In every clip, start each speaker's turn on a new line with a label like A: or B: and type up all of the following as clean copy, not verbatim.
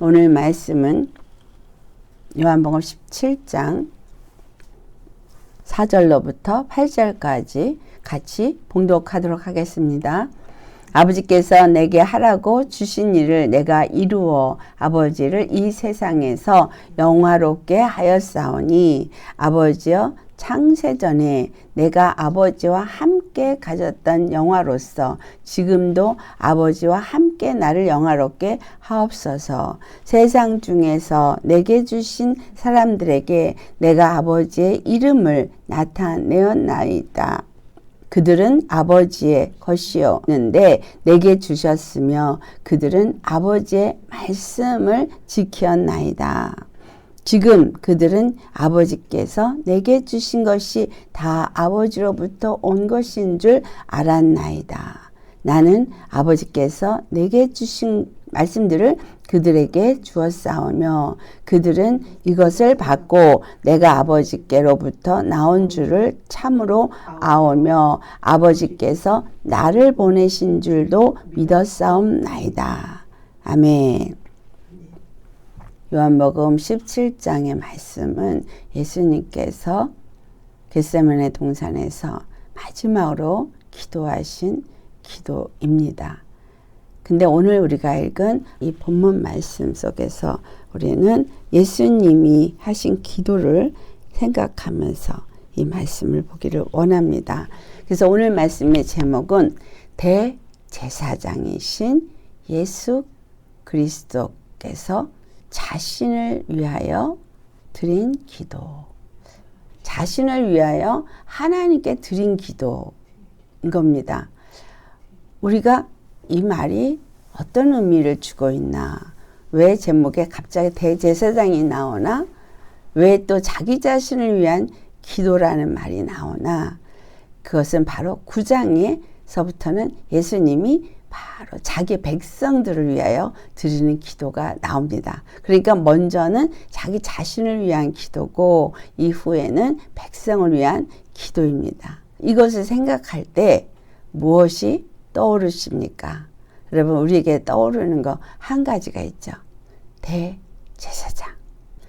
A: 오늘 말씀은 요한복음 17장 4절로부터 8절까지 같이 봉독하도록 하겠습니다. 아버지께서 내게 하라고 주신 일을 내가 이루어 아버지를 이 세상에서 영화롭게 하였사오니 아버지여 창세전에 내가 아버지와 함께 가졌던 영화로서 지금도 아버지와 함께 나를 영화롭게 하옵소서. 세상 중에서 내게 주신 사람들에게 내가 아버지의 이름을 나타내었나이다. 그들은 아버지의 것이었는데 내게 주셨으며 그들은 아버지의 말씀을 지켰나이다. 지금 그들은 아버지께서 내게 주신 것이 다 아버지로부터 온 것인 줄 알았나이다. 나는 아버지께서 내게 주신 말씀들을 그들에게 주었사오며 그들은 이것을 받고 내가 아버지께로부터 나온 줄을 참으로 아오며 아버지께서 나를 보내신 줄도 믿었사옵나이다. 아멘. 요한복음 17장의 말씀은 예수님께서 겟세마네 동산에서 마지막으로 기도하신 기도입니다. 근데 오늘 우리가 읽은 이 본문 말씀 속에서 우리는 예수님이 하신 기도를 생각하면서 이 말씀을 보기를 원합니다. 그래서 오늘 말씀의 제목은 대제사장이신 예수 그리스도께서 자신을 위하여 드린 기도. 자신을 위하여 하나님께 드린 기도인 겁니다. 우리가 이 말이 어떤 의미를 주고 있나? 왜 제목에 갑자기 대제사장이 나오나? 왜 또 자기 자신을 위한 기도라는 말이 나오나? 그것은 바로 9장에서부터는 예수님이 바로 자기 백성들을 위하여 드리는 기도가 나옵니다. 그러니까 먼저는 자기 자신을 위한 기도고 이후에는 백성을 위한 기도입니다. 이것을 생각할 때 무엇이 떠오르십니까? 여러분, 우리에게 떠오르는 거 한 가지가 있죠. 대제사장.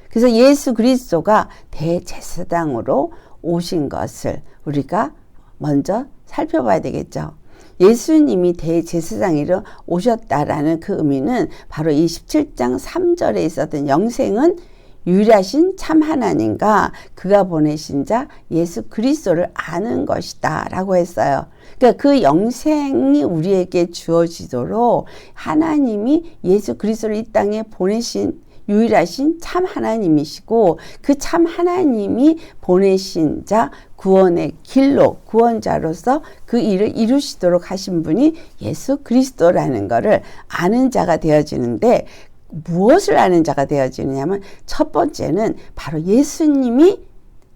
A: 그래서 예수 그리스도가 대제사장으로 오신 것을 우리가 먼저 살펴봐야 되겠죠. 예수님이 대제사장으로 오셨다라는 그 의미는 바로 이 17장 3절에 있었던 영생은 유일하신 참 하나님과 그가 보내신 자 예수 그리스도를 아는 것이다 라고 했어요. 그러니까 그 영생이 우리에게 주어지도록 하나님이 예수 그리스도를 이 땅에 보내신 유일하신 참 하나님이시고 그 참 하나님이 보내신 자 구원의 길로 구원자로서 그 일을 이루시도록 하신 분이 예수 그리스도라는 것을 아는 자가 되어지는데 무엇을 아는 자가 되어지느냐면 첫 번째는 바로 예수님이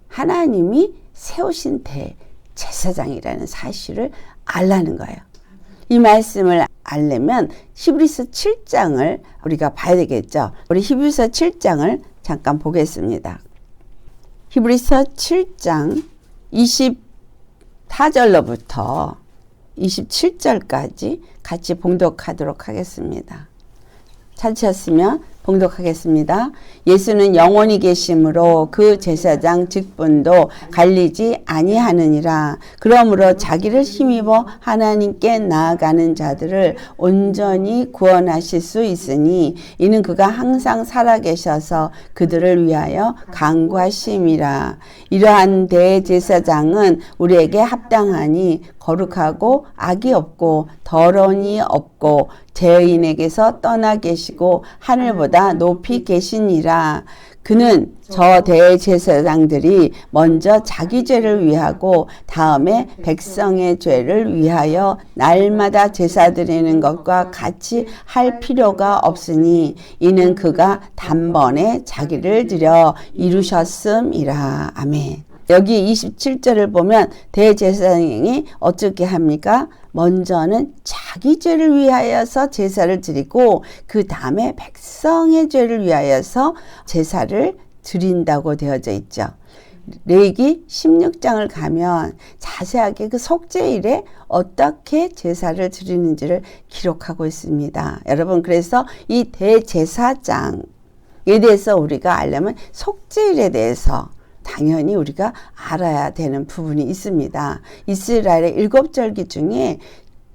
A: 하나님이 세우신 대제사장이라는 사실을 알라는 거예요. 이 말씀을 알려면 히브리서 7장을 우리가 봐야 되겠죠. 우리 히브리서 7장을 잠깐 보겠습니다. 히브리서 7장 24절로부터 27절까지 같이 봉독하도록 하겠습니다. 찾으셨으면 봉독하겠습니다. 예수는 영원히 계심으로 그 제사장 직분도 갈리지 아니하느니라. 그러므로 자기를 힘입어 하나님께 나아가는 자들을 온전히 구원하실 수 있으니 이는 그가 항상 살아계셔서 그들을 위하여 간구하심이라. 이러한 대제사장은 우리에게 합당하니 거룩하고 악이 없고 더러움이 없고 죄인에게서 떠나 계시고 하늘보다 높이 계시니라. 그는 저 대제사장들이 먼저 자기 죄를 위하고 다음에 백성의 죄를 위하여 날마다 제사 드리는 것과 같이 할 필요가 없으니 이는 그가 단번에 자기를 드려 이루셨음이라. 아멘. 여기 27절을 보면 대제사장이 어떻게 합니까? 먼저는 자기 죄를 위하여서 제사를 드리고 그 다음에 백성의 죄를 위하여서 제사를 드린다고 되어져 있죠. 레위기 16장을 가면 자세하게 그 속죄일에 어떻게 제사를 드리는지를 기록하고 있습니다. 여러분, 그래서 이 대제사장에 대해서 우리가 알려면 속죄일에 대해서 당연히 우리가 알아야 되는 부분이 있습니다. 이스라엘의 7절기 중에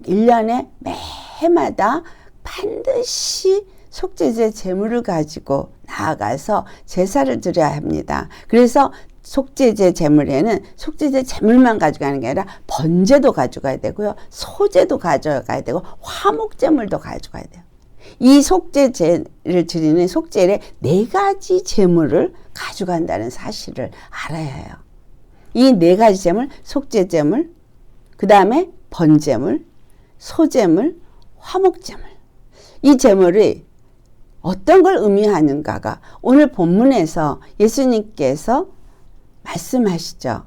A: 1년에 매해마다 반드시 속죄제 제물을 가지고 나아가서 제사를 드려야 합니다. 그래서 속죄제 제물에는 속죄제 제물만 가져가는 게 아니라 번제도 가져가야 되고요. 소제도 가져가야 되고 화목제물도 가져가야 돼요. 이 속죄제를 드리는 속죄일에 4가지 제물을 가져간다는 사실을 알아야 해요. 이 4가지 제물, 속죄제물, 그 다음에 번제물, 소제물, 화목제물. 이 제물이 어떤 걸 의미하는가가 오늘 본문에서 예수님께서 말씀하시죠.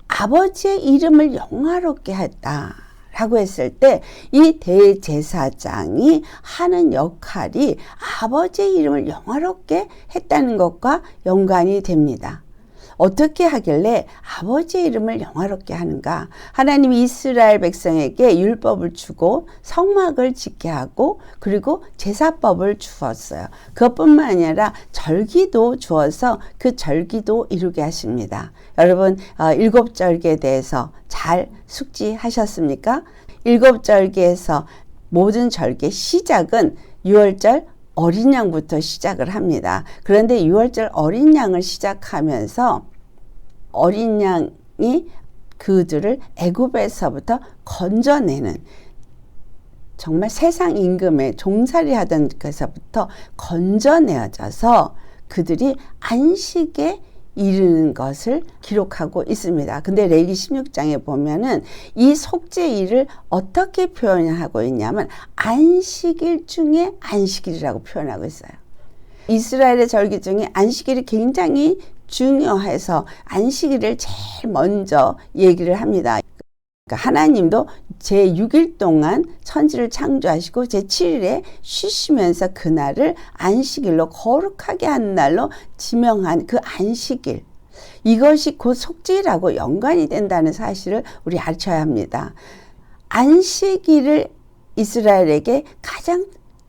A: 아버지의 이름을 영화롭게 했다라고 했을 때 이 대제사장이 하는 역할이 아버지의 이름을 영화롭게 했다는 것과 연관이 됩니다. 어떻게 하길래 아버지의 이름을 영화롭게 하는가? 하나님이 이스라엘 백성에게 율법을 주고 성막을 짓게 하고 그리고 제사법을 주었어요. 그것뿐만 아니라 절기도 주어서 그 절기도 이루게 하십니다. 여러분, 7절기에 대해서 잘 숙지하셨습니까? 7절기에서 모든 절기의 시작은 6월절 어린 양부터 시작을 합니다. 그런데 6월절 어린 양을 시작하면서 어린 양이 그들을 애굽에서부터 건져내는, 정말 세상 임금의 종살이 하던 것에서부터 건져내어져서 그들이 안식에 이르는 것을 기록하고 있습니다. 근데 레위기 16장에 보면은 이 속죄일을 어떻게 표현하고 있냐면 안식일 중에 안식일이라고 표현하고 있어요. 이스라엘의 절기 중에 안식일이 굉장히 중요해서 안식일을 제일 먼저 얘기를 합니다. 그러니까 하나님도 제6일 동안 천지를 창조하시고 제7일에 쉬시면서 그날을 안식일로 거룩하게 하는 날로 지명한 그 안식일, 이것이 곧 속죄라고 연관이 된다는 사실을 우리 알아야 합니다. 안식일을 이스라엘에게 가장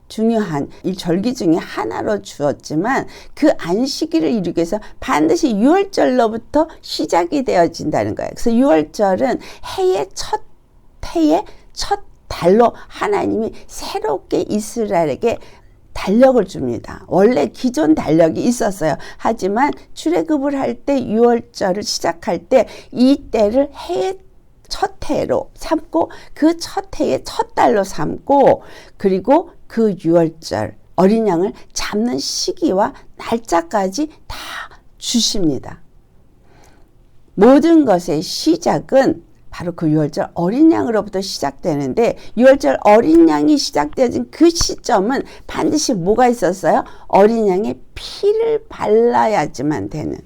A: 중요한 이 절기 중에 하나로 주었지만 그 안식일을 이루기 위해서 반드시 6월절로부터 시작이 되어진다는 거예요. 그래서 6월절은 해의 첫 달로 하나님이 새롭게 이스라엘에게 달력을 줍니다. 원래 기존 달력이 있었어요. 하지만 출애굽을 할 때 6월절을 시작할 때 이 때를 해의 첫 해로 삼고 그 첫 해의 첫 달로 삼고 그리고 그 6월절 어린 양을 잡는 시기와 날짜까지 다 주십니다. 모든 것의 시작은 바로 그 6월절 어린 양으로부터 시작되는데 6월절 어린 양이 시작되어진 그 시점은 반드시 뭐가 있었어요? 어린 양의 피를 발라야지만 되는,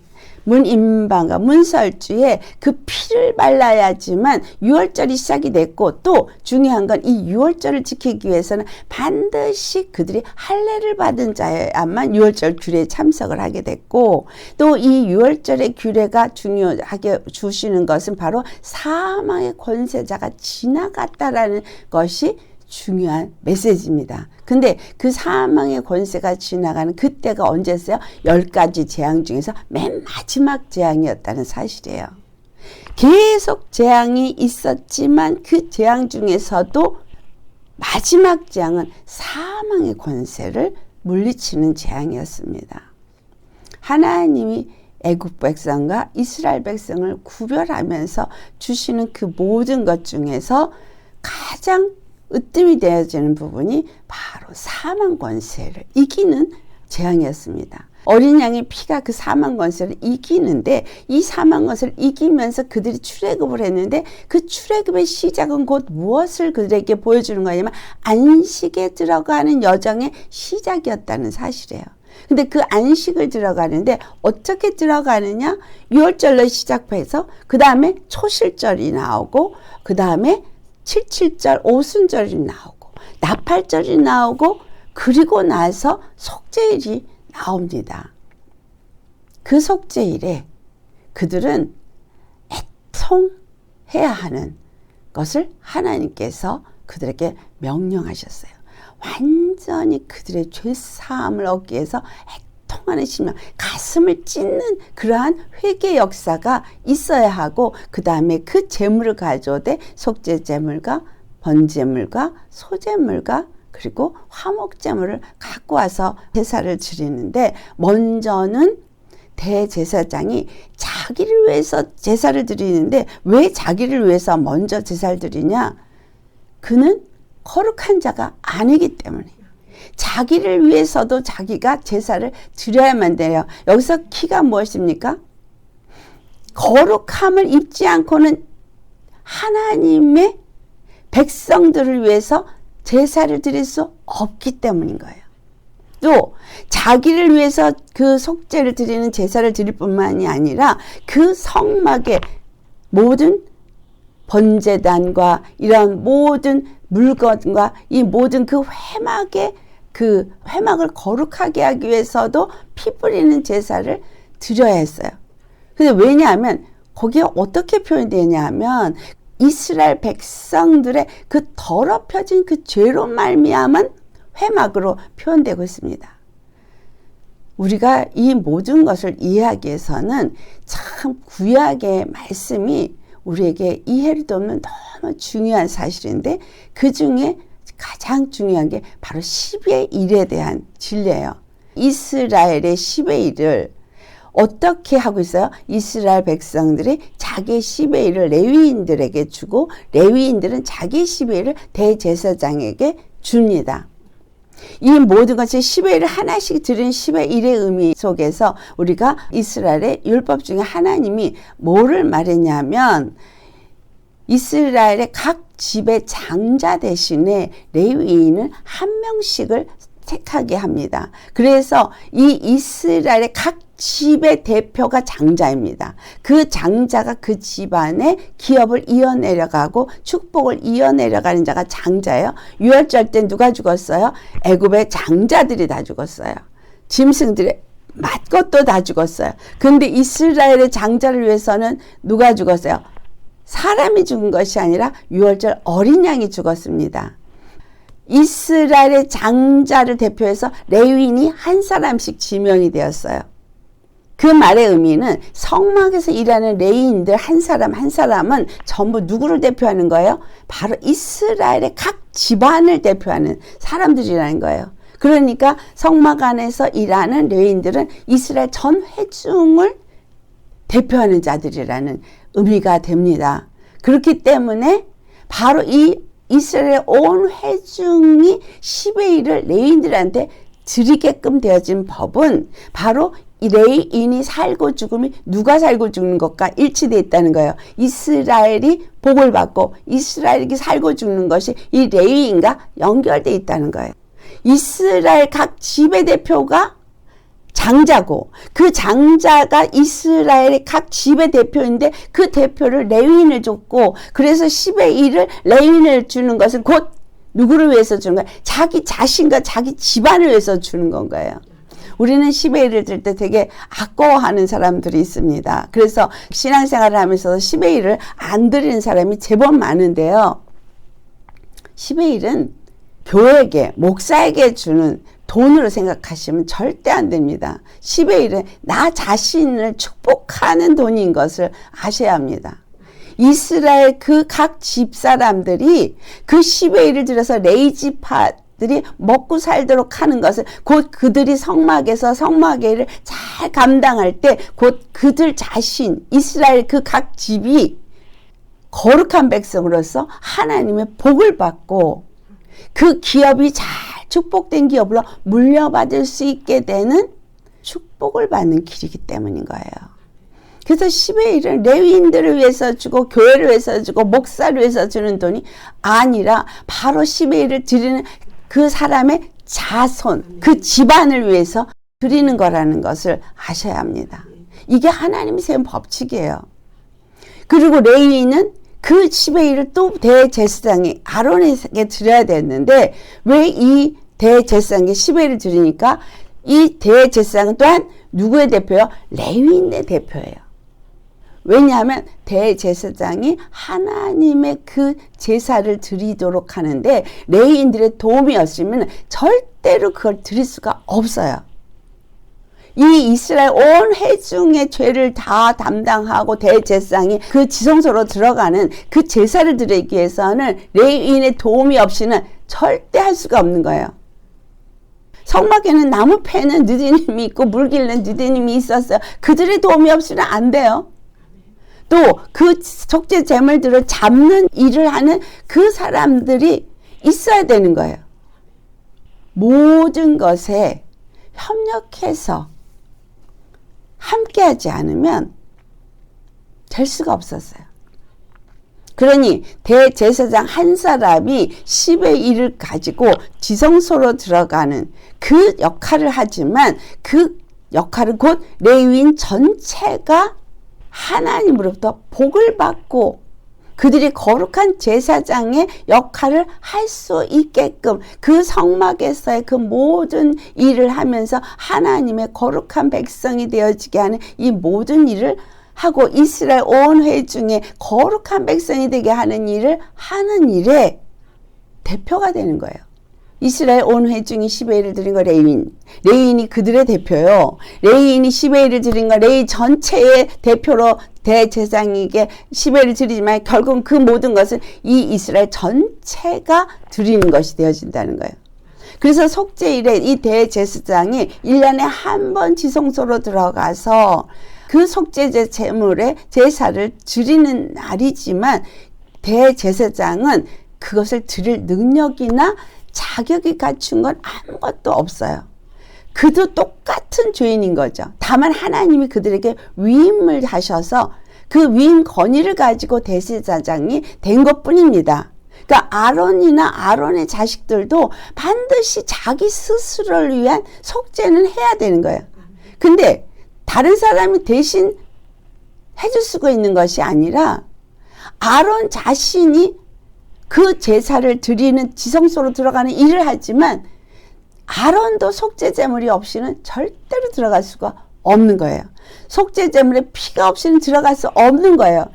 A: 문임방과 문설주에 그 피를 발라야지만 6월절이 시작이 됐고, 또 중요한 건 이 6월절을 지키기 위해서는 반드시 그들이 할례를 받은 자야만 6월절 규례에 참석을 하게 됐고, 또 이 6월절의 규례가 중요하게 주시는 것은 바로 사망의 권세자가 지나갔다라는 것이 중요한 메시지입니다. 근데 그 사망의 권세가 지나가는 그때가 언제였어요? 10가지 재앙 중에서 맨 마지막 재앙이었다는 사실이에요. 계속 재앙이 있었지만 그 재앙 중에서도 마지막 재앙은 사망의 권세를 물리치는 재앙이었습니다. 하나님이 애굽 백성과 이스라엘 백성을 구별하면서 주시는 그 모든 것 중에서 가장 으뜸이 되어지는 부분이 바로 사망 권세를 이기는 재앙이었습니다. 어린 양의 피가 그 사망 권세를 이기는데, 이 사망 권세를 이기면서 그들이 출애굽을 했는데 그 출애굽의 시작은 곧 무엇을 그들에게 보여주는 거냐면 안식에 들어가는 여정의 시작이었다는 사실이에요. 근데 그 안식을 들어가는데 어떻게 들어가느냐? 6월절로 시작해서 그 다음에 초실절이 나오고 그 다음에 7.7절 오순절이 나오고 나팔절이 나오고 그리고 나서 속죄일이 나옵니다. 그 속죄일에 그들은 애통해야 하는 것을 하나님께서 그들에게 명령하셨어요. 완전히 그들의 죄사함을 얻기 위해서 애통하는 심령, 가슴을 찢는 그러한 회개 역사가 있어야 하고, 그 다음에 그 제물을 가져오되 속죄 제물과 번제물과 소제물과 그리고 화목제물을 갖고 와서 제사를 드리는데, 먼저는 대제사장이 자기를 위해서 제사를 드리는데, 왜 자기를 위해서 먼저 제사를 드리냐? 그는 거룩한 자가 아니기 때문에 자기를 위해서도 자기가 제사를 드려야만 돼요. 여기서 키가 무엇입니까? 거룩함을 입지 않고는 하나님의 백성들을 위해서 제사를 드릴 수 없기 때문인 거예요. 또 자기를 위해서 그 속죄를 드리는 제사를 드릴 뿐만이 아니라 그 성막의 모든 번제단과 이런 모든 물건과 이 모든 그 회막을 거룩하게 하기 위해서도 피 뿌리는 제사를 드려야 했어요. 근데 왜냐하면 거기에 어떻게 표현되냐 하면 이스라엘 백성들의 그 더럽혀진 그 죄로 말미암은 회막으로 표현되고 있습니다. 우리가 이 모든 것을 이해하기 위해서는 참 구약의 말씀이 우리에게 이해를 돕는 너무 중요한 사실인데, 그 중에 가장 중요한 게 바로 10의 1에 대한 진리예요. 이스라엘의 10의 1을 어떻게 하고 있어요? 이스라엘 백성들이 자기 10의 1을 레위인들에게 주고, 레위인들은 자기 10의 1을 대제사장에게 줍니다. 이 모든 것이 10의 1을 하나씩 드린 10의 1의 의미 속에서 우리가 이스라엘의 율법 중에 하나님이 뭐를 말했냐면, 이스라엘의 각 집의 장자 대신에 레위인을 한 명씩을 택하게 합니다. 그래서 이 이스라엘의 각 집의 대표가 장자입니다. 그 장자가 그 집안의 기업을 이어내려가고 축복을 이어내려가는 자가 장자예요. 유월절 때 누가 죽었어요? 애굽의 장자들이 다 죽었어요. 짐승들의 맏것도 다 죽었어요. 근데 이스라엘의 장자를 위해서는 누가 죽었어요? 사람이 죽은 것이 아니라 유월절 어린 양이 죽었습니다. 이스라엘의 장자를 대표해서 레위인이 한 사람씩 지명이 되었어요. 그 말의 의미는 성막에서 일하는 레위인들 한 사람 한 사람은 전부 누구를 대표하는 거예요? 바로 이스라엘의 각 집안을 대표하는 사람들이라는 거예요. 그러니까 성막 안에서 일하는 레위인들은 이스라엘 전 회중을 대표하는 자들이라는 의미가 됩니다. 그렇기 때문에 바로 이 이스라엘의 온 회중이 10의 1을 레위인들한테 드리게끔 되어진 법은 바로 이 레위인이 살고 죽음이 누가 살고 죽는 것과 일치되어 있다는 거예요. 이스라엘이 복을 받고 이스라엘이 살고 죽는 것이 이 레위인과 연결되어 있다는 거예요. 이스라엘 각 집의 대표가 장자고, 그 장자가 이스라엘의 각 집의 대표인데 그 대표를 레위인을 줬고, 그래서 10의 1을 레위인을 주는 것은 곧 누구를 위해서 주는 거예요? 자기 자신과 자기 집안을 위해서 주는 건가요? 우리는 10의 1을 들 때 되게 아까워하는 사람들이 있습니다. 그래서 신앙생활을 하면서 10의 1을 안 드리는 사람이 제법 많은데요. 10의 1은 교회에게, 목사에게 주는 돈으로 생각하시면 절대 안 됩니다. 10의 1은 나 자신을 축복하는 돈인 것을 아셔야 합니다. 이스라엘 그 각 집사람들이 그 10의 1을 들여서 레위지파들이 먹고 살도록 하는 것을, 곧 그들이 성막에서 성막의 일을 잘 감당할 때 곧 그들 자신, 이스라엘 그 각 집이 거룩한 백성으로서 하나님의 복을 받고 그 기업이 잘 축복된 기업으로 물려받을 수 있게 되는 축복을 받는 길이기 때문인 거예요. 그래서 10의 1은 레위인들을 위해서 주고 교회를 위해서 주고 목사를 위해서 주는 돈이 아니라 바로 10의 1을 드리는 그 사람의 자손, 그 집안을 위해서 드리는 거라는 것을 아셔야 합니다. 이게 하나님이 세운 법칙이에요. 그리고 레위인은 그 10의 1을 또 대제사장이 아론에게 드려야 됐는데, 왜 이 대제사장에게 10의 1을 드리니까 이 대제사장은 또한 누구의 대표예요? 레위인의 대표예요. 왜냐하면 대제사장이 하나님의 그 제사를 드리도록 하는데 레위인들의 도움이 없으면 절대로 그걸 드릴 수가 없어요. 이 이스라엘 온 회중의 죄를 다 담당하고 대제사장이 그 지성소로 들어가는 그 제사를 드리기 위해서는 레위인의 도움이 없이는 절대 할 수가 없는 거예요. 성막에는 나무 패는 느디님이 있고 물 길는 느디님이 있었어요. 그들의 도움이 없이는 안 돼요. 또 그 속죄 제물들을 잡는 일을 하는 그 사람들이 있어야 되는 거예요. 모든 것에 협력해서 함께하지 않으면 될 수가 없었어요. 그러니 대제사장 한 사람이 10의 1을 가지고 지성소로 들어가는 그 역할을 하지만 그 역할은 곧 레위인 전체가 하나님으로부터 복을 받고 그들이 거룩한 제사장의 역할을 할 수 있게끔 그 성막에서의 그 모든 일을 하면서 하나님의 거룩한 백성이 되어지게 하는 이 모든 일을 하고 이스라엘 온 회중에 거룩한 백성이 되게 하는 일을 하는 일의 대표가 되는 거예요. 이스라엘 온 회중이 10의 1을 드린 거 레위인이 그들의 대표요. 레위인이 10의 1을 드린 거 레위 전체의 대표로 대제사장에게 10의 1을 드리지만 결국은 그 모든 것은 이 이스라엘 전체가 드리는 것이 되어진다는 거예요. 그래서 속죄일에 이 대제사장이 1년에 한 번 지성소로 들어가서 그 속죄제 제물의 제사를 드리는 날이지만 대제사장은 그것을 드릴 능력이나 자격이 갖춘 건 아무것도 없어요. 그도 똑같은 죄인인 거죠. 다만 하나님이 그들에게 위임을 하셔서 그 위임 권위를 가지고 대제사장이 된 것뿐입니다. 그러니까 아론이나 아론의 자식들도 반드시 자기 스스로를 위한 속죄는 해야 되는 거예요. 근데 다른 사람이 대신 해줄 수가 있는 것이 아니라 아론 자신이 그 제사를 드리는 지성소로 들어가는 일을 하지만 아론도 속죄제물이 없이는 절대로 들어갈 수가 없는 거예요. 속죄제물에 피가 없이는 들어갈 수 없는 거예요.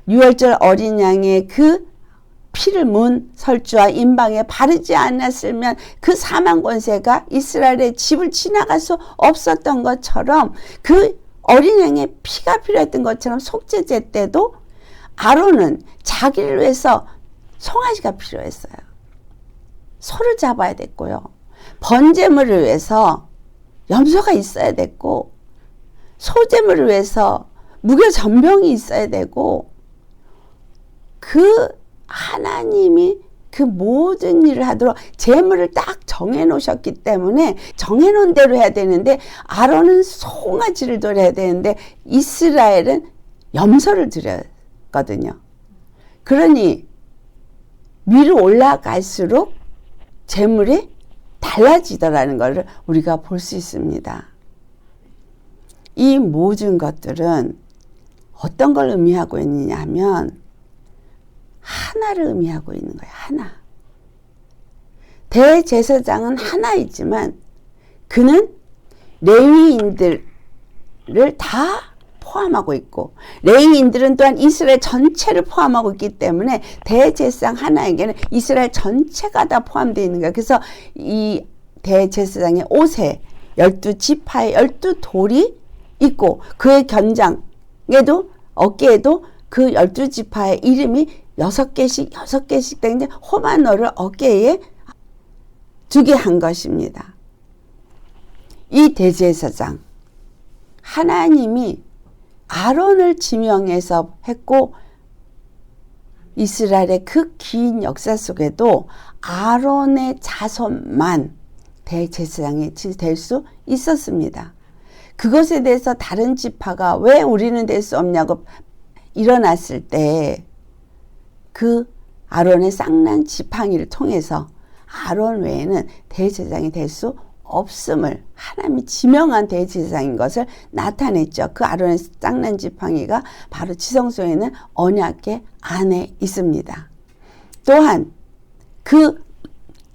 A: 유월절 어린 양의 그 피를 문 설주와 임방에 바르지 않았으면 그 사망 권세가 이스라엘의 집을 지나갈 수 없었던 것처럼 그 어린 양의 피가 필요했던 것처럼 속죄제 때도 아론은 자기를 위해서 송아지가 필요했어요. 소를 잡아야 됐고요. 번제물을 위해서 염소가 있어야 됐고 소제물을 위해서 무교전병이 있어야 되고 그 하나님이 그 모든 일을 하도록 제물을 딱 정해 놓으셨기 때문에 정해 놓은 대로 해야 되는데 아론은 송아지를 드려야 되는데 이스라엘은 염소를 드렸거든요. 그러니 위로 올라갈수록 제물이 달라지더라는 것을 우리가 볼 수 있습니다. 이 모든 것들은 어떤 걸 의미하고 있느냐 하면 하나를 의미하고 있는 거예요. 하나. 대제사장은 하나이지만 그는 레위인들을 다 포함하고 있고 레위인들은 또한 이스라엘 전체를 포함하고 있기 때문에 대제사장 하나에게는 이스라엘 전체가 다 포함되어 있는 거예요. 그래서 이 대제사장의 옷에 12지파의 12돌이 있고 그의 견장에도 어깨에도 그 12지파의 이름이 6개씩 되는데 호마노를 어깨에 두게 한 것입니다. 이 대제사장 하나님이 아론을 지명해서 했고 이스라엘의 그 긴 역사 속에도 아론의 자손만 대제사장이 될 수 있었습니다. 그것에 대해서 다른 지파가 왜 우리는 될 수 없냐고 일어났을 때 그 아론의 쌍난 지팡이를 통해서 아론 외에는 대제사장이 될 수 없음을 하나님이 지명한 대제사장인 것을 나타냈죠. 그 아론의 쌍난 지팡이가 바로 지성소에 있는 언약궤 안에 있습니다. 또한 그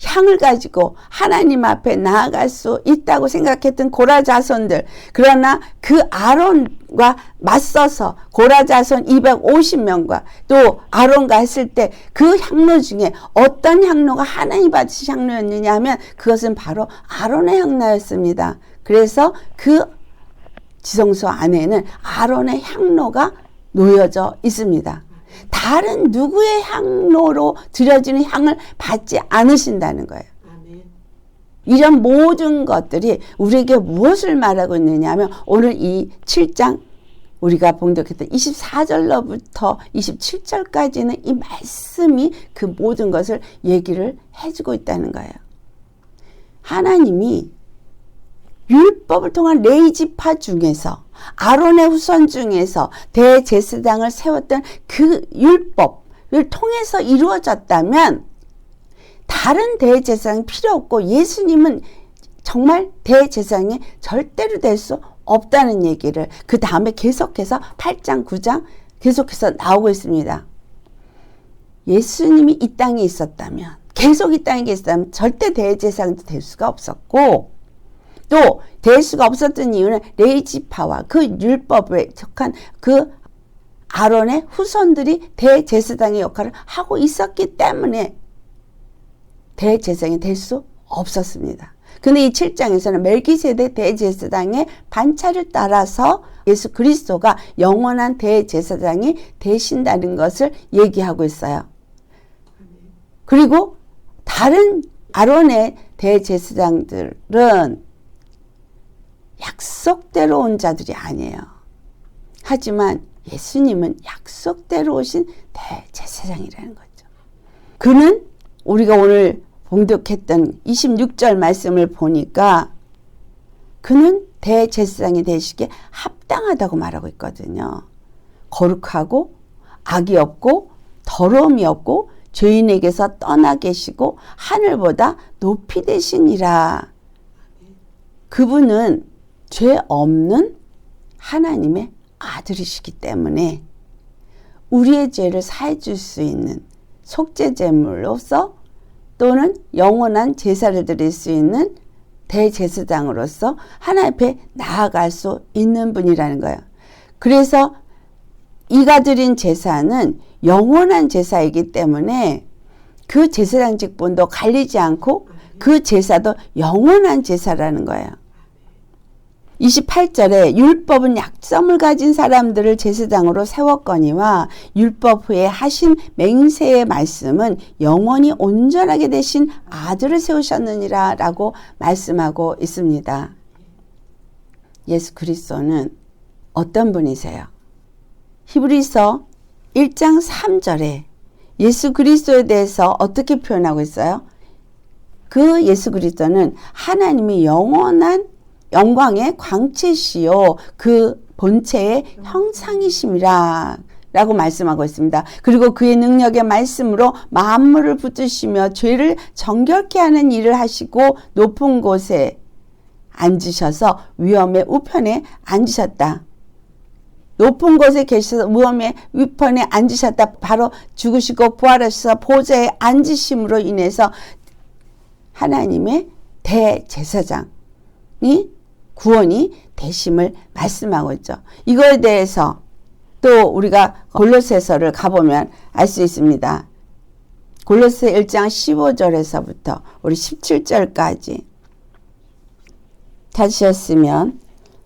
A: 향을 가지고 하나님 앞에 나아갈 수 있다고 생각했던 고라 자손들, 그러나 그 아론과 맞서서 고라 자손 250명과 또 아론과 했을 때 그 향로 중에 어떤 향로가 하나님 받으신 향로였느냐 하면 그것은 바로 아론의 향로였습니다. 그래서 그 지성소 안에는 아론의 향로가 놓여져 있습니다. 다른 누구의 향로로 드려지는 향을 받지 않으신다는 거예요. 이런 모든 것들이 우리에게 무엇을 말하고 있느냐 하면 오늘 이 7장 우리가 봉독했던 24절로부터 27절까지는 이 말씀이 그 모든 것을 얘기를 해주고 있다는 거예요. 하나님이 율법을 통한 레위지파 중에서 아론의 후손 중에서 대제사장을 세웠던 그 율법을 통해서 이루어졌다면 다른 대제사장이 필요 없고 예수님은 정말 대제사장이 절대로 될 수 없다는 얘기를 그 다음에 계속해서 8장 9장 계속해서 나오고 있습니다. 예수님이 이 땅에 있었다면 계속 이 땅에 계셨다면 절대 대제사장도 될 수가 없었고 또 될 수가 없었던 이유는 레위지파와 그 율법에 속한 그 아론의 후손들이 대제사장의 역할을 하고 있었기 때문에 대제사장이 될 수 없었습니다. 근데 이 7장에서는 멜기세덱 대제사장의 반차를 따라서 예수 그리스도가 영원한 대제사장이 되신다는 것을 얘기하고 있어요. 그리고 다른 아론의 대제사장들은 약속대로 온 자들이 아니에요. 하지만 예수님은 약속대로 오신 대제사장이라는 거죠. 그는 우리가 오늘 봉독했던 26절 말씀을 보니까 그는 대제사장이 되시기에 합당하다고 말하고 있거든요. 거룩하고 악이 없고 더러움이 없고 죄인에게서 떠나 계시고 하늘보다 높이 되시니라. 그분은 죄 없는 하나님의 아들이시기 때문에 우리의 죄를 사해 줄 수 있는 속죄제물로서 또는 영원한 제사를 드릴 수 있는 대제사장으로서 하나님 앞에 나아갈 수 있는 분이라는 거예요. 그래서 이가 드린 제사는 영원한 제사이기 때문에 그 제사장 직분도 갈리지 않고 그 제사도 영원한 제사라는 거예요. 28절에 율법은 약점을 가진 사람들을 제사장으로 세웠거니와 율법 후에 하신 맹세의 말씀은 영원히 온전하게 되신 아들을 세우셨느니라 라고 말씀하고 있습니다. 예수 그리스도는 어떤 분이세요? 히브리서 1장 3절에 예수 그리스도에 대해서 어떻게 표현하고 있어요? 그 예수 그리스도는 하나님이 영원한 영광의 광채시요 그 본체의 형상이심이라 라고 말씀하고 있습니다. 그리고 그의 능력의 말씀으로 만물을 붙드시며 죄를 정결케 하는 일을 하시고 높은 곳에 앉으셔서 위엄의 우편에 앉으셨다. 높은 곳에 계셔서 위엄의 우편에 앉으셨다. 바로 죽으시고 부활하셔서 보좌에 앉으심으로 인해서 하나님의 대제사장이 구원이 되심을 말씀하고 있죠. 이거에 대해서 또 우리가 골로새서를 가보면 알 수 있습니다. 골로새 1장 15절에서부터 우리 17절까지 찾으셨으면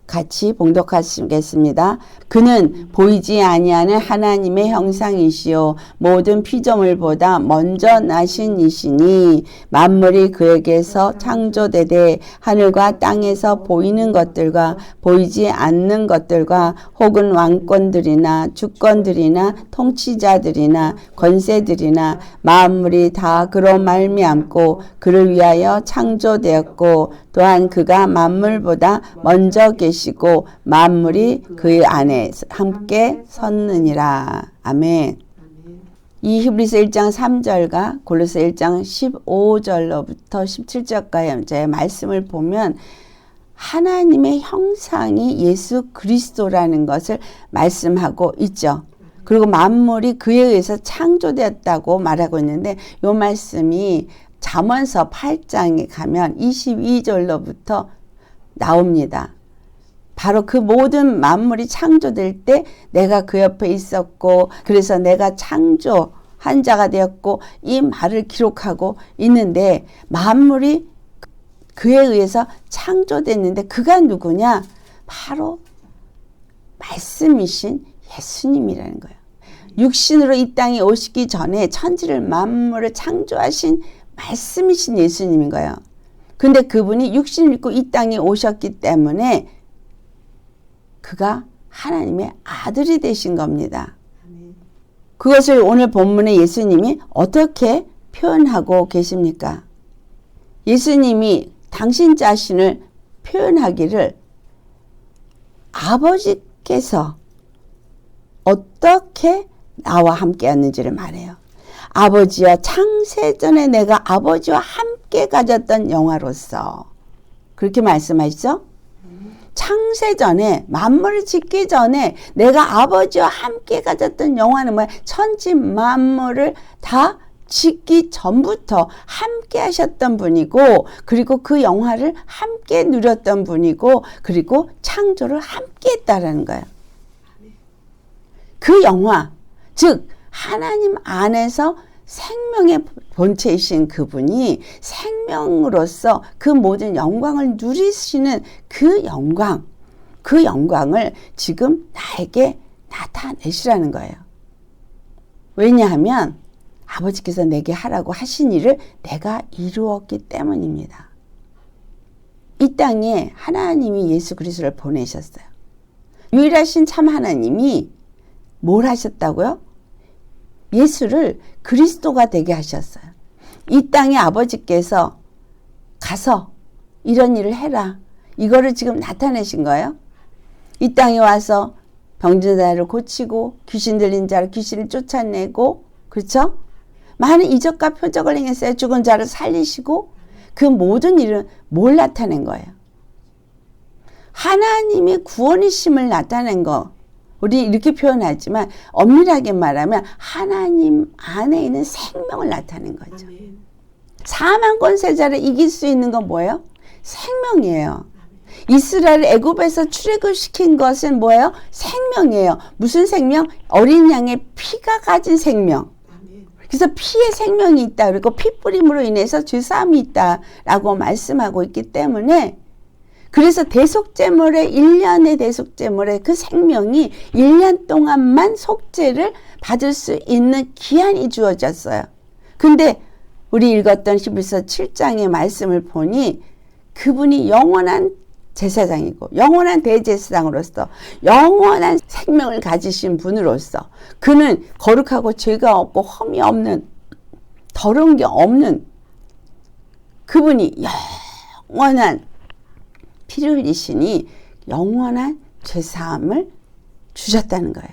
A: 같이 봉독하시겠습니다. 그는 보이지 아니하는 하나님의 형상이시요 모든 피조물보다 먼저 나신 이시니 만물이 그에게서 창조되되 하늘과 땅에서 보이는 것들과 보이지 않는 것들과 혹은 왕권들이나 주권들이나 통치자들이나 권세들이나 만물이 다 그로 말미암고 그를 위하여 창조되었고 또한 그가 만물보다 먼저 계시고 만물이 그의 안에 함께 섰느니라. 아멘. 이 히브리서 1장 3절과 골로새 1장 15절로부터 17절까지의 말씀을 보면 하나님의 형상이 예수 그리스도라는 것을 말씀하고 있죠. 그리고 만물이 그에 의해서 창조되었다고 말하고 있는데 이 말씀이 잠언서 8장에 가면 22절로부터 나옵니다. 바로 그 모든 만물이 창조될 때 내가 그 옆에 있었고 그래서 내가 창조한 자가 되었고 이 말을 기록하고 있는데 만물이 그에 의해서 창조됐는데 그가 누구냐? 바로 말씀이신 예수님이라는 거예요. 육신으로 이 땅에 오시기 전에 천지를 만물을 창조하신 말씀이신 예수님인 거예요. 근데 그분이 육신을 입고 이 땅에 오셨기 때문에 그가 하나님의 아들이 되신 겁니다. 그것을 오늘 본문에 예수님이 어떻게 표현하고 계십니까? 예수님이 당신 자신을 표현하기를 아버지께서 어떻게 나와 함께 하는지를 말해요. 아버지와 창세전에 내가 아버지와 함께 가졌던 영화로서 그렇게 말씀하시죠? 창세전에 만물을 짓기 전에 내가 아버지와 함께 가졌던 영화는 뭐야? 천지 만물을 다 짓기 전부터 함께 하셨던 분이고 그리고 그 영화를 함께 누렸던 분이고 그리고 창조를 함께 했다라는 거예요. 그 영화, 즉 하나님 안에서 생명의 본체이신 그분이 생명으로서 그 모든 영광을 누리시는 그 영광을 지금 나에게 나타내시라는 거예요. 왜냐하면 아버지께서 내게 하라고 하신 일을 내가 이루었기 때문입니다. 이 땅에 하나님이 예수 그리스도를 보내셨어요. 유일하신 참 하나님이 뭘 하셨다고요? 예수를 그리스도가 되게 하셨어요. 이 땅에 아버지께서 가서 이런 일을 해라. 이거를 지금 나타내신 거예요. 이 땅에 와서 병든 자를 고치고 귀신 들린 자를 귀신을 쫓아내고 그렇죠? 많은 이적과 표적을 행했어요. 죽은 자를 살리시고 그 모든 일은 뭘 나타낸 거예요? 하나님의 구원이심을 나타낸 거. 우리 이렇게 표현하지만 엄밀하게 말하면 하나님 안에 있는 생명을 나타낸 거죠. 사망 권세자를 이길 수 있는 건 뭐예요? 생명이에요. 이스라엘 애굽에서 출애굽시킨 것은 뭐예요? 생명이에요. 무슨 생명? 어린 양의 피가 가진 생명. 그래서 피에 생명이 있다. 그리고 피 뿌림으로 인해서 죄사함이 있다라고 말씀하고 있기 때문에 그래서 대속제물의 1년의 대속제물의 그 생명이 1년 동안만 속죄를 받을 수 있는 기한이 주어졌어요. 근데 우리 읽었던 히브리서 7장의 말씀을 보니 그분이 영원한 제사장이고 영원한 대제사장으로서 영원한 생명을 가지신 분으로서 그는 거룩하고 죄가 없고 험이 없는 더러운 게 없는 그분이 영원한 피를 흘리시니 영원한 죄사함을 주셨다는 거예요.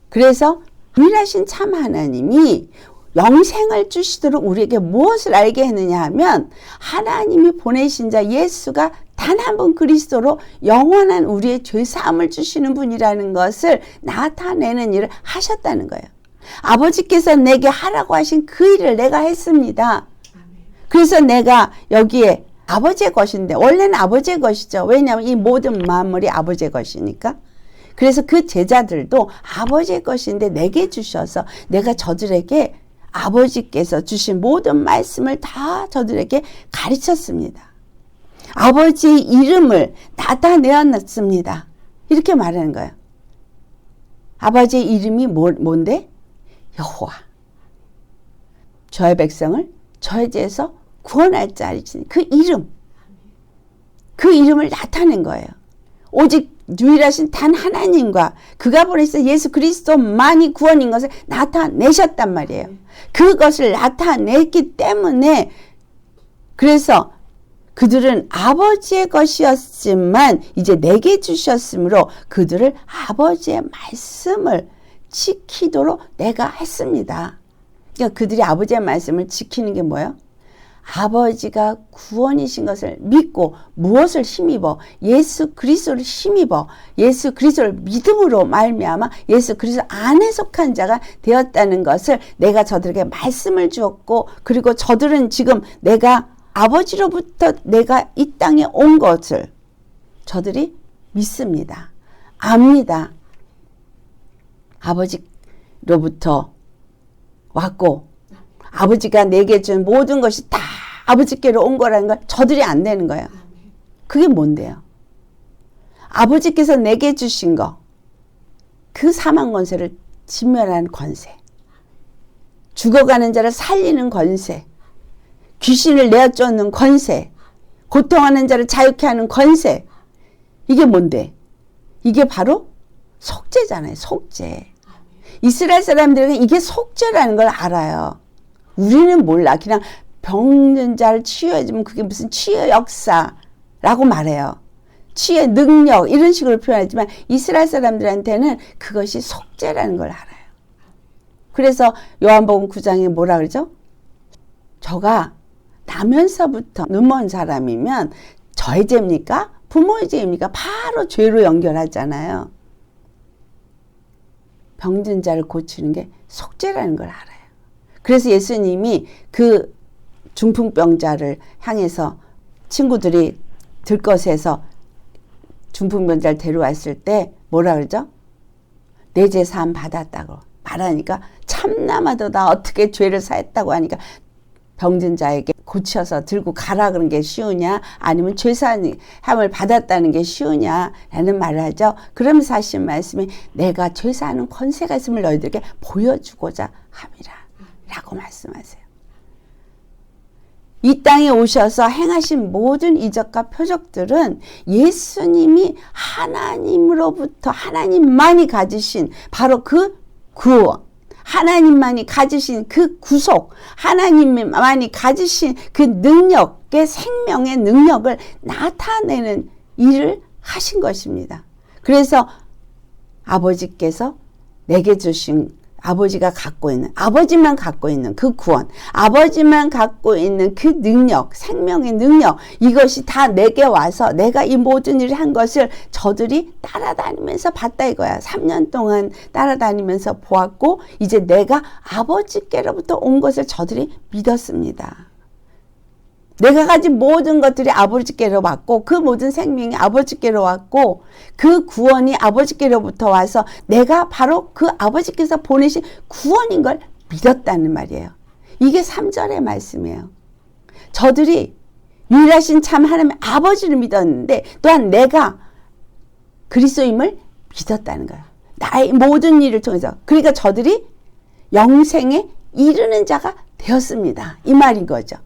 A: 그래서 유일하신 참 하나님이 영생을 주시도록 우리에게 무엇을 알게 했느냐 하면 하나님이 보내신 자 예수가 단 한 분 그리스도로 영원한 우리의 죄사함을 주시는 분이라는 것을 나타내는 일을 하셨다는 거예요. 아버지께서 내게 하라고 하신 그 일을 내가 했습니다. 그래서 내가 여기에 아버지의 것인데 원래는 아버지의 것이죠. 왜냐하면 이 모든 만물이 아버지의 것이니까. 그래서 그 제자들도 아버지의 것인데 내게 주셔서 내가 저들에게 아버지께서 주신 모든 말씀을 다 저들에게 가르쳤습니다. 아버지의 이름을 나타내었습니다. 이렇게 말하는 거예요. 아버지의 이름이 뭔데? 여호와. 저의 백성을 저의 죄에서 구원할 자이신 그 이름. 그 이름을 나타낸 거예요. 오직 유일하신 단 하나님과 그가 보내신 예수 그리스도만이 구원인 것을 나타내셨단 말이에요. 그것을 나타냈기 때문에 그래서 그들은 아버지의 것이었지만 이제 내게 주셨으므로 그들을 아버지의 말씀을 지키도록 내가 했습니다. 그러니까 그들이 아버지의 말씀을 지키는 게 뭐예요? 아버지가 구원이신 것을 믿고 무엇을 힘입어? 예수 그리스도를 힘입어 예수 그리스도를 믿음으로 말미암아 예수 그리스도 안에 속한 자가 되었다는 것을 내가 저들에게 말씀을 주었고, 그리고 저들은 지금 내가 아버지로부터 내가 이 땅에 온 것을 저들이 믿습니다. 압니다. 아버지로부터 왔고 아버지가 내게 준 모든 것이 다 아버지께로 온 거라는 걸 저들이 안 되는 거예요. 그게 뭔데요? 아버지께서 내게 주신 거, 그 사망 권세를 진멸하는 권세, 죽어가는 자를 살리는 권세, 귀신을 내어쫓는 권세, 고통하는 자를 자유케 하는 권세. 이게 뭔데? 이게 바로 속죄잖아요. 속죄. 이스라엘 사람들은 이게 속죄라는 걸 알아요. 우리는 몰라. 그냥 병든 자를 치유해주면 그게 무슨 치유 역사라고 말해요. 치유의 능력 이런 식으로 표현하지만 이스라엘 사람들한테는 그것이 속죄라는 걸 알아요. 그래서 요한복음 9장에 뭐라 그러죠? 저가 나면서부터 눈먼 사람이면 저의 죄입니까? 부모의 죄입니까? 바로 죄로 연결하잖아요. 병든 자를 고치는 게 속죄라는 걸 알아요. 그래서 예수님이 그 중풍병자를 향해서 친구들이 들것에서 중풍병자를 데려왔을 때 뭐라 그러죠? 내 죄 사함 받았다고 말하니까, 참나마도 나 어떻게 죄를 사했다고 하니까 병든 자에게 고쳐서 들고 가라 그런 게 쉬우냐, 아니면 죄사함을 받았다는 게 쉬우냐 라는 말을 하죠. 그러면서 하신 말씀이 내가 죄사하는 권세가 있음을 너희들에게 보여주고자 함이라 라고 말씀하세요. 이 땅에 오셔서 행하신 모든 이적과 표적들은 예수님이 하나님으로부터 하나님만이 가지신 바로 그 구원, 하나님만이 가지신 그 구속, 하나님만이 가지신 그 능력의 생명의 능력을 나타내는 일을 하신 것입니다. 그래서 아버지께서 내게 주신, 아버지가 갖고 있는, 아버지만 갖고 있는 그 구원, 아버지만 갖고 있는 그 능력, 생명의 능력, 이것이 다 내게 와서 내가 이 모든 일을 한 것을 저들이 따라다니면서 봤다 이거야. 3년 동안 따라다니면서 보았고 이제 내가 아버지께로부터 온 것을 저들이 믿었습니다. 내가 가진 모든 것들이 아버지께로 왔고 그 모든 생명이 아버지께로 왔고 그 구원이 아버지께로부터 와서 내가 바로 그 아버지께서 보내신 구원인 걸 믿었다는 말이에요. 이게 3절의 말씀이에요. 저들이 유일하신 참 하나님 아버지를 믿었는데 또한 내가 그리스도임을 믿었다는 거예요. 나의 모든 일을 통해서. 그러니까 저들이 영생에 이르는 자가 되었습니다. 이 말인 거죠.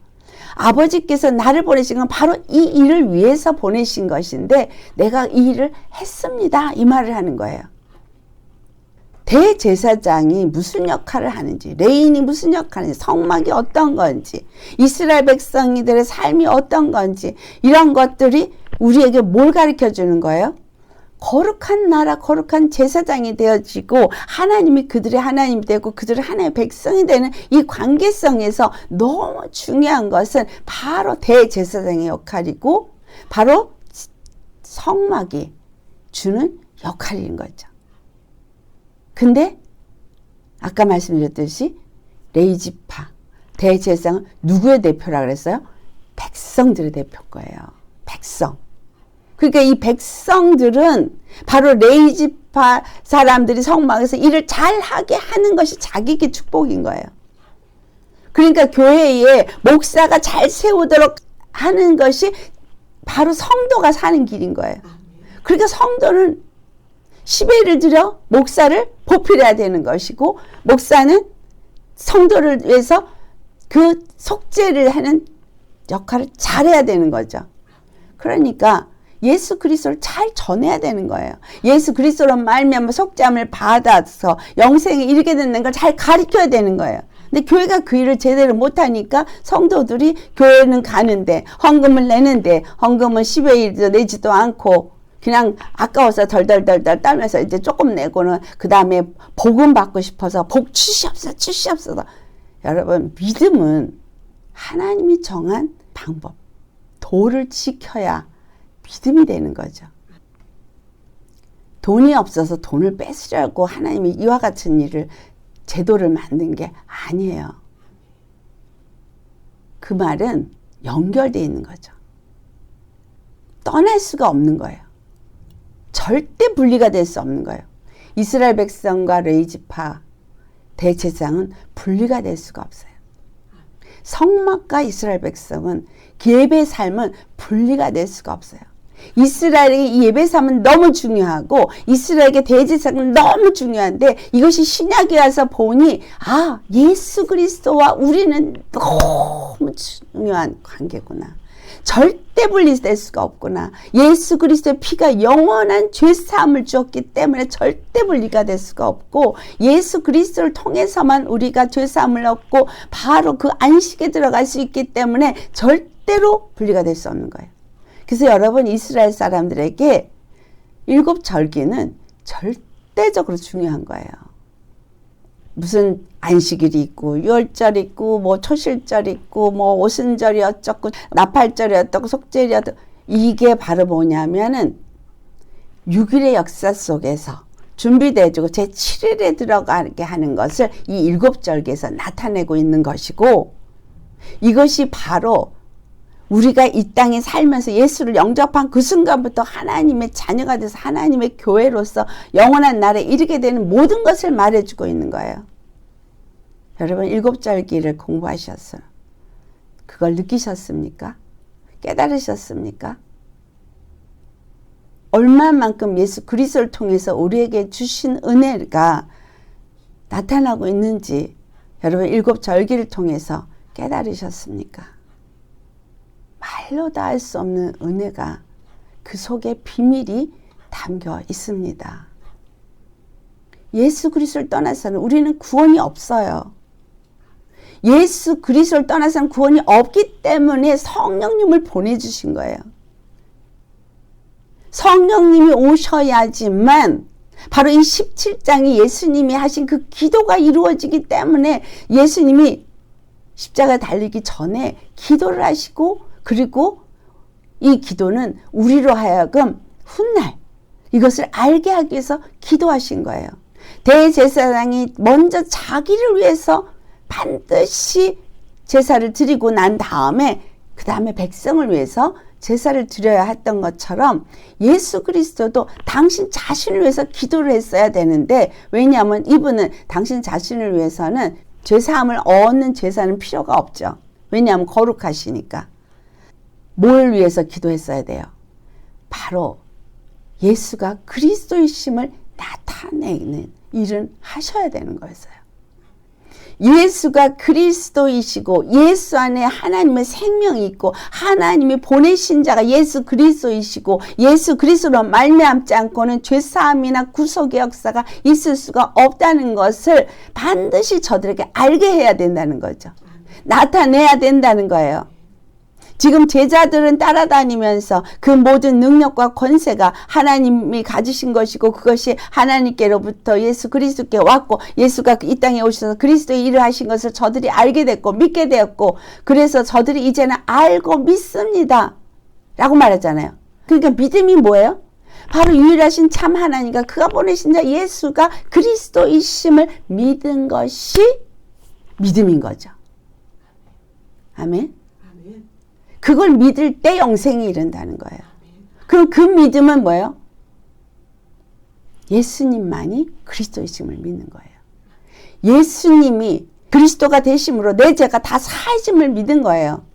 A: 아버지께서 나를 보내신 건 바로 이 일을 위해서 보내신 것인데 내가 이 일을 했습니다. 이 말을 하는 거예요. 대제사장이 무슨 역할을 하는지, 레인이 무슨 역할을 하는지, 성막이 어떤 건지, 이스라엘 백성들의 삶이 어떤 건지, 이런 것들이 우리에게 뭘 가르쳐 주는 거예요? 거룩한 나라, 거룩한 제사장이 되어지고 하나님이 그들의 하나님이 되고 그들의 하나님의 백성이 되는 이 관계성에서 너무 중요한 것은 바로 대제사장의 역할이고 바로 성막이 주는 역할인 거죠. 근데 아까 말씀드렸듯이 레위지파 대제사장은 누구의 대표라 그랬어요? 백성들의 대표일 거예요. 백성. 그러니까 이 백성들은 바로 레위지파 사람들이 성막에서 일을 잘하게 하는 것이 자기에게 축복인 거예요. 그러니까 교회에 목사가 잘 세우도록 하는 것이 바로 성도가 사는 길인 거예요. 그러니까 성도는 10회를 들여 목사를 보필해야 되는 것이고 목사는 성도를 위해서 그 속죄를 하는 역할을 잘해야 되는 거죠. 그러니까 예수 그리스도를 잘 전해야 되는 거예요. 예수 그리스도로 말미암아 속죄함을 받아서 영생에 이르게 되는 걸 잘 가르쳐야 되는 거예요. 근데 교회가 그 일을 제대로 못하니까 성도들이 교회는 가는데 헌금을 내는데 헌금은 10회일도 내지도 않고 그냥 아까워서 덜덜덜덜 떨면서 이제 조금 내고는 그 다음에 복음 받고 싶어서 복 주시옵소서 주시옵소서. 여러분 믿음은 하나님이 정한 방법, 도를 지켜야 믿음이 되는 거죠. 돈이 없어서 돈을 뺏으려고 하나님이 이와 같은 일을, 제도를 만든 게 아니에요. 그 말은 연결되어 있는 거죠. 떠날 수가 없는 거예요. 절대 분리가 될 수 없는 거예요. 이스라엘 백성과 레위지파 대제사장은 분리가 될 수가 없어요. 성막과 이스라엘 백성은 예배 삶은 분리가 될 수가 없어요. 이스라엘에게 이 예배 삶은 너무 중요하고 이스라엘에게 대제사장은 너무 중요한데 이것이 신약에 와서 보니 예수 그리스도와 우리는 너무 중요한 관계구나. 절대 분리될 수가 없구나. 예수 그리스도의 피가 영원한 죄사함을 주었기 때문에 절대 분리가 될 수가 없고 예수 그리스도를 통해서만 우리가 죄사함을 얻고 바로 그 안식에 들어갈 수 있기 때문에 절대로 분리가 될 수 없는 거예요. 그래서 여러분, 이스라엘 사람들에게 7절기는 절대적으로 중요한 거예요. 무슨 안식일이 있고 유월절 있고 뭐 초실절 있고 뭐 오순절이 어쩌고 나팔절이 어떻고 속죄일이 어떻고, 이게 바로 뭐냐면은 6일의 역사 속에서 준비돼주고 제7일에 들어가게 하는 것을 이 7절기에서 나타내고 있는 것이고, 이것이 바로 우리가 이 땅에 살면서 예수를 영접한 그 순간부터 하나님의 자녀가 돼서 하나님의 교회로서 영원한 날에 이르게 되는 모든 것을 말해주고 있는 거예요. 여러분, 7절기를 공부하셨어요. 그걸 느끼셨습니까? 깨달으셨습니까? 얼마만큼 예수 그리스도를 통해서 우리에게 주신 은혜가 나타나고 있는지 여러분, 7절기를 통해서 깨달으셨습니까? 말로 다 할 수 없는 은혜가 그 속에 비밀이 담겨 있습니다. 예수 그리스도를 떠나서는 우리는 구원이 없어요. 예수 그리스도를 떠나서는 구원이 없기 때문에 성령님을 보내주신 거예요. 성령님이 오셔야지만 바로 이 17장이 예수님이 하신 그 기도가 이루어지기 때문에 예수님이 십자가에 달리기 전에 기도를 하시고, 그리고 이 기도는 우리로 하여금 훗날 이것을 알게 하기 위해서 기도하신 거예요. 대제사장이 먼저 자기를 위해서 반드시 제사를 드리고 난 다음에 그 다음에 백성을 위해서 제사를 드려야 했던 것처럼 예수 그리스도도 당신 자신을 위해서 기도를 했어야 되는데, 왜냐하면 이분은 당신 자신을 위해서는 죄사함을 얻는 제사는 필요가 없죠. 왜냐하면 거룩하시니까. 뭘 위해서 기도했어야 돼요? 바로 예수가 그리스도이심을 나타내는 일은 하셔야 되는 거였어요. 예수가 그리스도이시고 예수 안에 하나님의 생명이 있고 하나님이 보내신 자가 예수 그리스도이시고 예수 그리스도로 말미암지 않고는 죄사함이나 구속의 역사가 있을 수가 없다는 것을 반드시 저들에게 알게 해야 된다는 거죠. 나타내야 된다는 거예요. 지금 제자들은 따라다니면서 그 모든 능력과 권세가 하나님이 가지신 것이고 그것이 하나님께로부터 예수 그리스도께 왔고 예수가 이 땅에 오셔서 그리스도의 일을 하신 것을 저들이 알게 됐고 믿게 되었고, 그래서 저들이 이제는 알고 믿습니다 라고 말하잖아요. 그러니까 믿음이 뭐예요? 바로 유일하신 참 하나님과 그가 보내신 자 예수가 그리스도이심을 믿은 것이 믿음인 거죠. 아멘. 그걸 믿을 때 영생이 이른다는 거예요. 그럼 그 믿음은 뭐예요? 예수님만이 그리스도이심을 믿는 거예요. 예수님이 그리스도가 되심으로 내 죄가 다 사해짐을 믿은 거예요.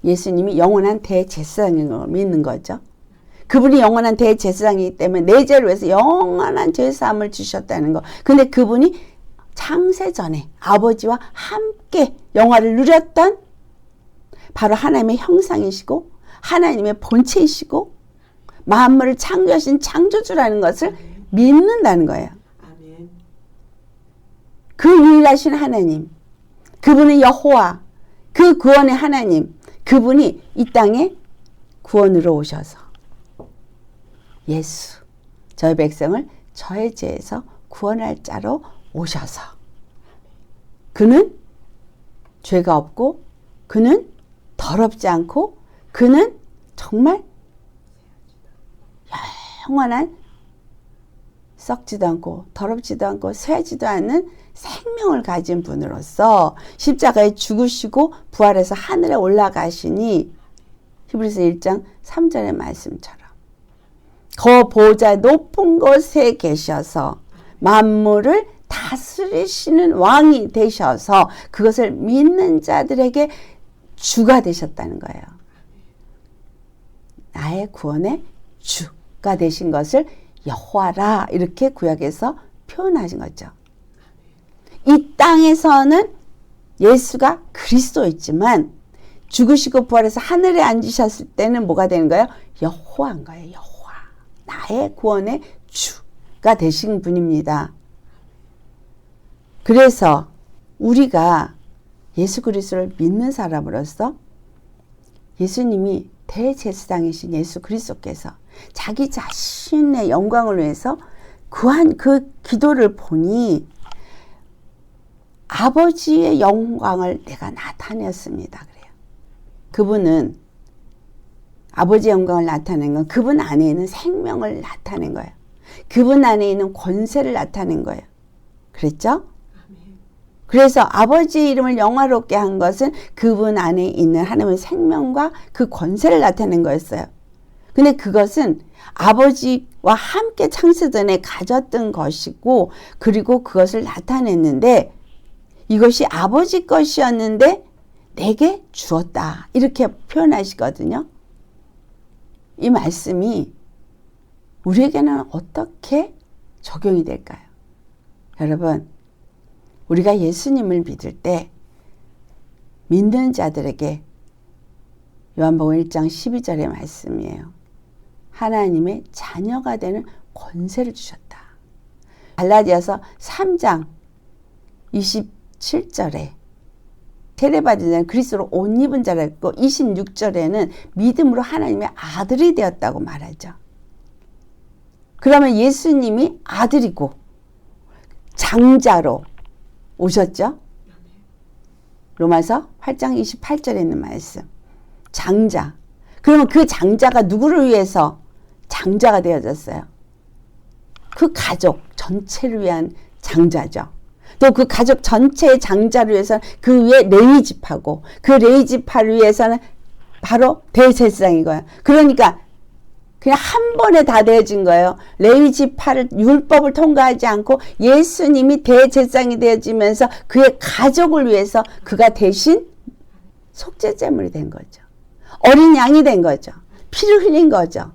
A: 예수님이 영원한 대제사장인 걸 믿는 거죠. 그분이 영원한 대제사장이기 때문에 내 죄를 위해서 영원한 죄사함을 주셨다는 거. 근데 그분이 창세전에 아버지와 함께 영화를 누렸던 바로 하나님의 형상이시고 하나님의 본체이시고 만물을 창조하신 창조주라는 것을 믿는다는 거예요. 그 유일하신 하나님, 그분은 여호와, 그 구원의 하나님, 그분이 이 땅에 구원으로 오셔서 예수, 저희 백성을 저의 죄에서 구원할 자로 오셔서 그는 죄가 없고 그는 더럽지 않고 그는 정말 영원한 썩지도 않고 더럽지도 않고 쇠지도 않는 생명을 가진 분으로서 십자가에 죽으시고 부활해서 하늘에 올라가시니 히브리서 1장 3절의 말씀처럼 그 보좌 높은 곳에 계셔서 만물을 다스리시는 왕이 되셔서 그것을 믿는 자들에게 주가 되셨다는 거예요. 나의 구원의 주가 되신 것을 여호와라 이렇게 구약에서 표현하신 거죠. 이 땅에서는 예수가 그리스도였지만 죽으시고 부활해서 하늘에 앉으셨을 때는 뭐가 되는 거예요? 여호와인 거예요. 여호와. 나의 구원의 주가 되신 분입니다. 그래서 우리가 예수 그리스도를 믿는 사람으로서 예수님이 대제사장이신 예수 그리스도께서 자기 자신의 영광을 위해서 구한 그 기도를 보니 아버지의 영광을 내가 나타냈습니다. 그래요. 그분은 아버지의 영광을 나타낸 건 그분 안에 있는 생명을 나타낸 거예요. 그분 안에 있는 권세를 나타낸 거예요. 그랬죠? 그래서 아버지의 이름을 영화롭게 한 것은 그분 안에 있는 하나님의 생명과 그 권세를 나타낸 거였어요. 근데 그것은 아버지와 함께 창세전에 가졌던 것이고 그리고 그것을 나타냈는데 이것이 아버지 것이었는데 내게 주었다. 이렇게 표현하시거든요. 이 말씀이 우리에게는 어떻게 적용이 될까요? 여러분, 우리가 예수님을 믿을 때 믿는 자들에게 요한복음 1장 12절의 말씀이에요. 하나님의 자녀가 되는 권세를 주셨다. 갈라디아서 3장 27절에 세례받은 자는 그리스도로 옷 입은 자라 했고 26절에는 믿음으로 하나님의 아들이 되었다고 말하죠. 그러면 예수님이 아들이고 장자로 오셨죠? 로마서 8장 28절에 있는 말씀. 장자. 그러면 그 장자가 누구를 위해서 장자가 되어졌어요? 그 가족 전체를 위한 장자죠. 또 그 가족 전체의 장자를 위해서는 그 위에 레위지파고 그 레위지파를 위해서는 바로 대제사장인 거예요. 그러니까 그냥 한 번에 다 되어진 거예요. 레위지파를 율법을 통과하지 않고 예수님이 대제사장이 되어지면서 그의 가족을 위해서 그가 대신 속죄제물이 된 거죠. 어린 양이 된 거죠. 피를 흘린 거죠.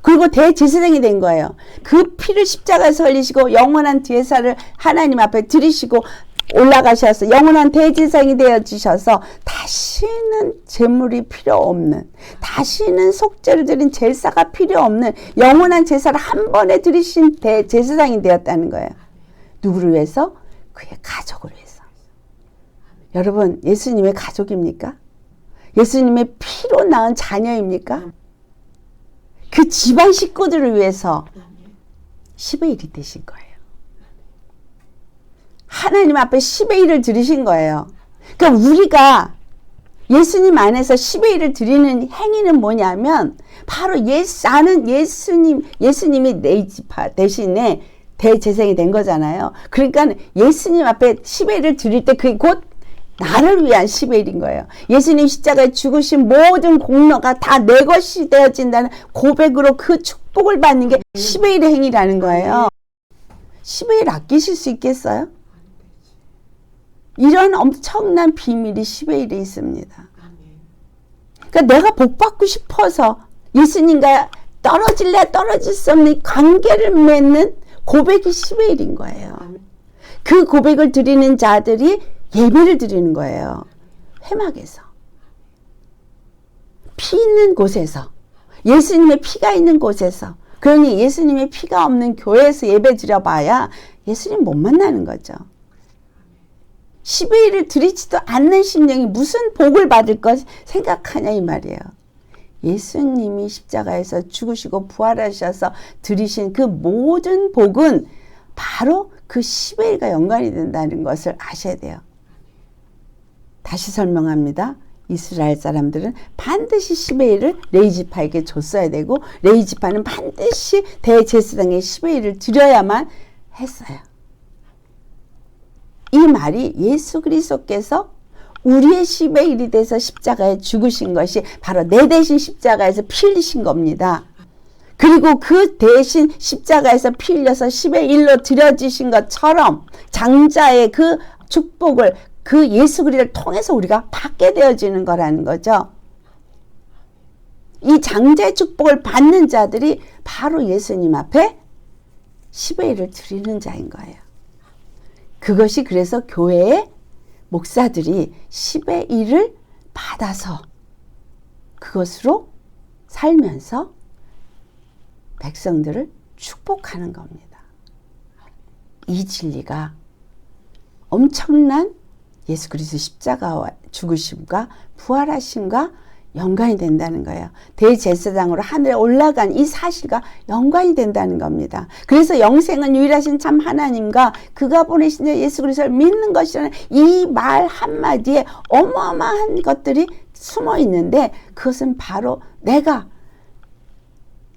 A: 그리고 대제사장이 된 거예요. 그 피를 십자가에서 흘리시고 영원한 제사를 하나님 앞에 드리시고 올라가셔서 영원한 대제사장이 되어지셔서 다시는 제물이 필요 없는, 다시는 속죄를 드린 제사가 필요 없는 영원한 제사를 한 번에 드리신 대제사장이 되었다는 거예요. 누구를 위해서? 그의 가족을 위해서. 여러분, 예수님의 가족입니까? 예수님의 피로 낳은 자녀입니까? 그 집안 식구들을 위해서 10의 1이 되신 거예요. 하나님 앞에 10의 1을 드리신 거예요. 그러니까 우리가 예수님 안에서 10의 1을 드리는 행위는 뭐냐면 바로 나는 예수님이 레위지파 대신에 대제사장이 된 거잖아요. 그러니까 예수님 앞에 10의 1을 드릴 때 그게 곧 나를 위한 10의 1인 거예요. 예수님 십자가에 죽으신 모든 공로가 다 내 것이 되어진다는 고백으로 그 축복을 받는 게 10의 1의 행위라는 거예요. 10의 1 아끼실 수 있겠어요? 이런 엄청난 비밀이 10의 1에 있습니다. 그러니까 내가 복받고 싶어서 예수님과 떨어질래 떨어질 수 없는 관계를 맺는 고백이 10의 1인 거예요. 그 고백을 드리는 자들이 예배를 드리는 거예요. 회막에서. 피 있는 곳에서. 예수님의 피가 있는 곳에서. 그러니 예수님의 피가 없는 교회에서 예배 드려봐야 예수님 못 만나는 거죠. 10의 1을 드리지도 않는 심령이 무슨 복을 받을 것 생각하냐 이 말이에요. 예수님이 십자가에서 죽으시고 부활하셔서 드리신 그 모든 복은 바로 그 10의 1과 연관이 된다는 것을 아셔야 돼요. 다시 설명합니다. 이스라엘 사람들은 반드시 10의 1을 레위지파에게 줬어야 되고 레위지파는 반드시 대제사장의 10의 1을 드려야만 했어요. 이 말이 예수 그리스도께서 우리의 10의 1이 돼서 십자가에 죽으신 것이 바로 내 대신 십자가에서 피 흘리신 겁니다. 그리고 그 대신 십자가에서 피 흘려서 10의 1로 드려지신 것처럼 장자의 그 축복을 그 예수 그리스도를 통해서 우리가 받게 되어지는 거라는 거죠. 이 장자의 축복을 받는 자들이 바로 예수님 앞에 10의 1을 드리는 자인 거예요. 그것이 그래서 교회의 목사들이 10의 1을 받아서 그것으로 살면서 백성들을 축복하는 겁니다. 이 진리가 엄청난 예수 그리스도 십자가와 죽으심과 부활하심과 연관이 된다는 거예요. 대제사장으로 하늘에 올라간 이 사실과 연관이 된다는 겁니다. 그래서 영생은 유일하신 참 하나님과 그가 보내신 예수 그리스도를 믿는 것이라는 이 말 한마디에 어마어마한 것들이 숨어 있는데 그것은 바로 내가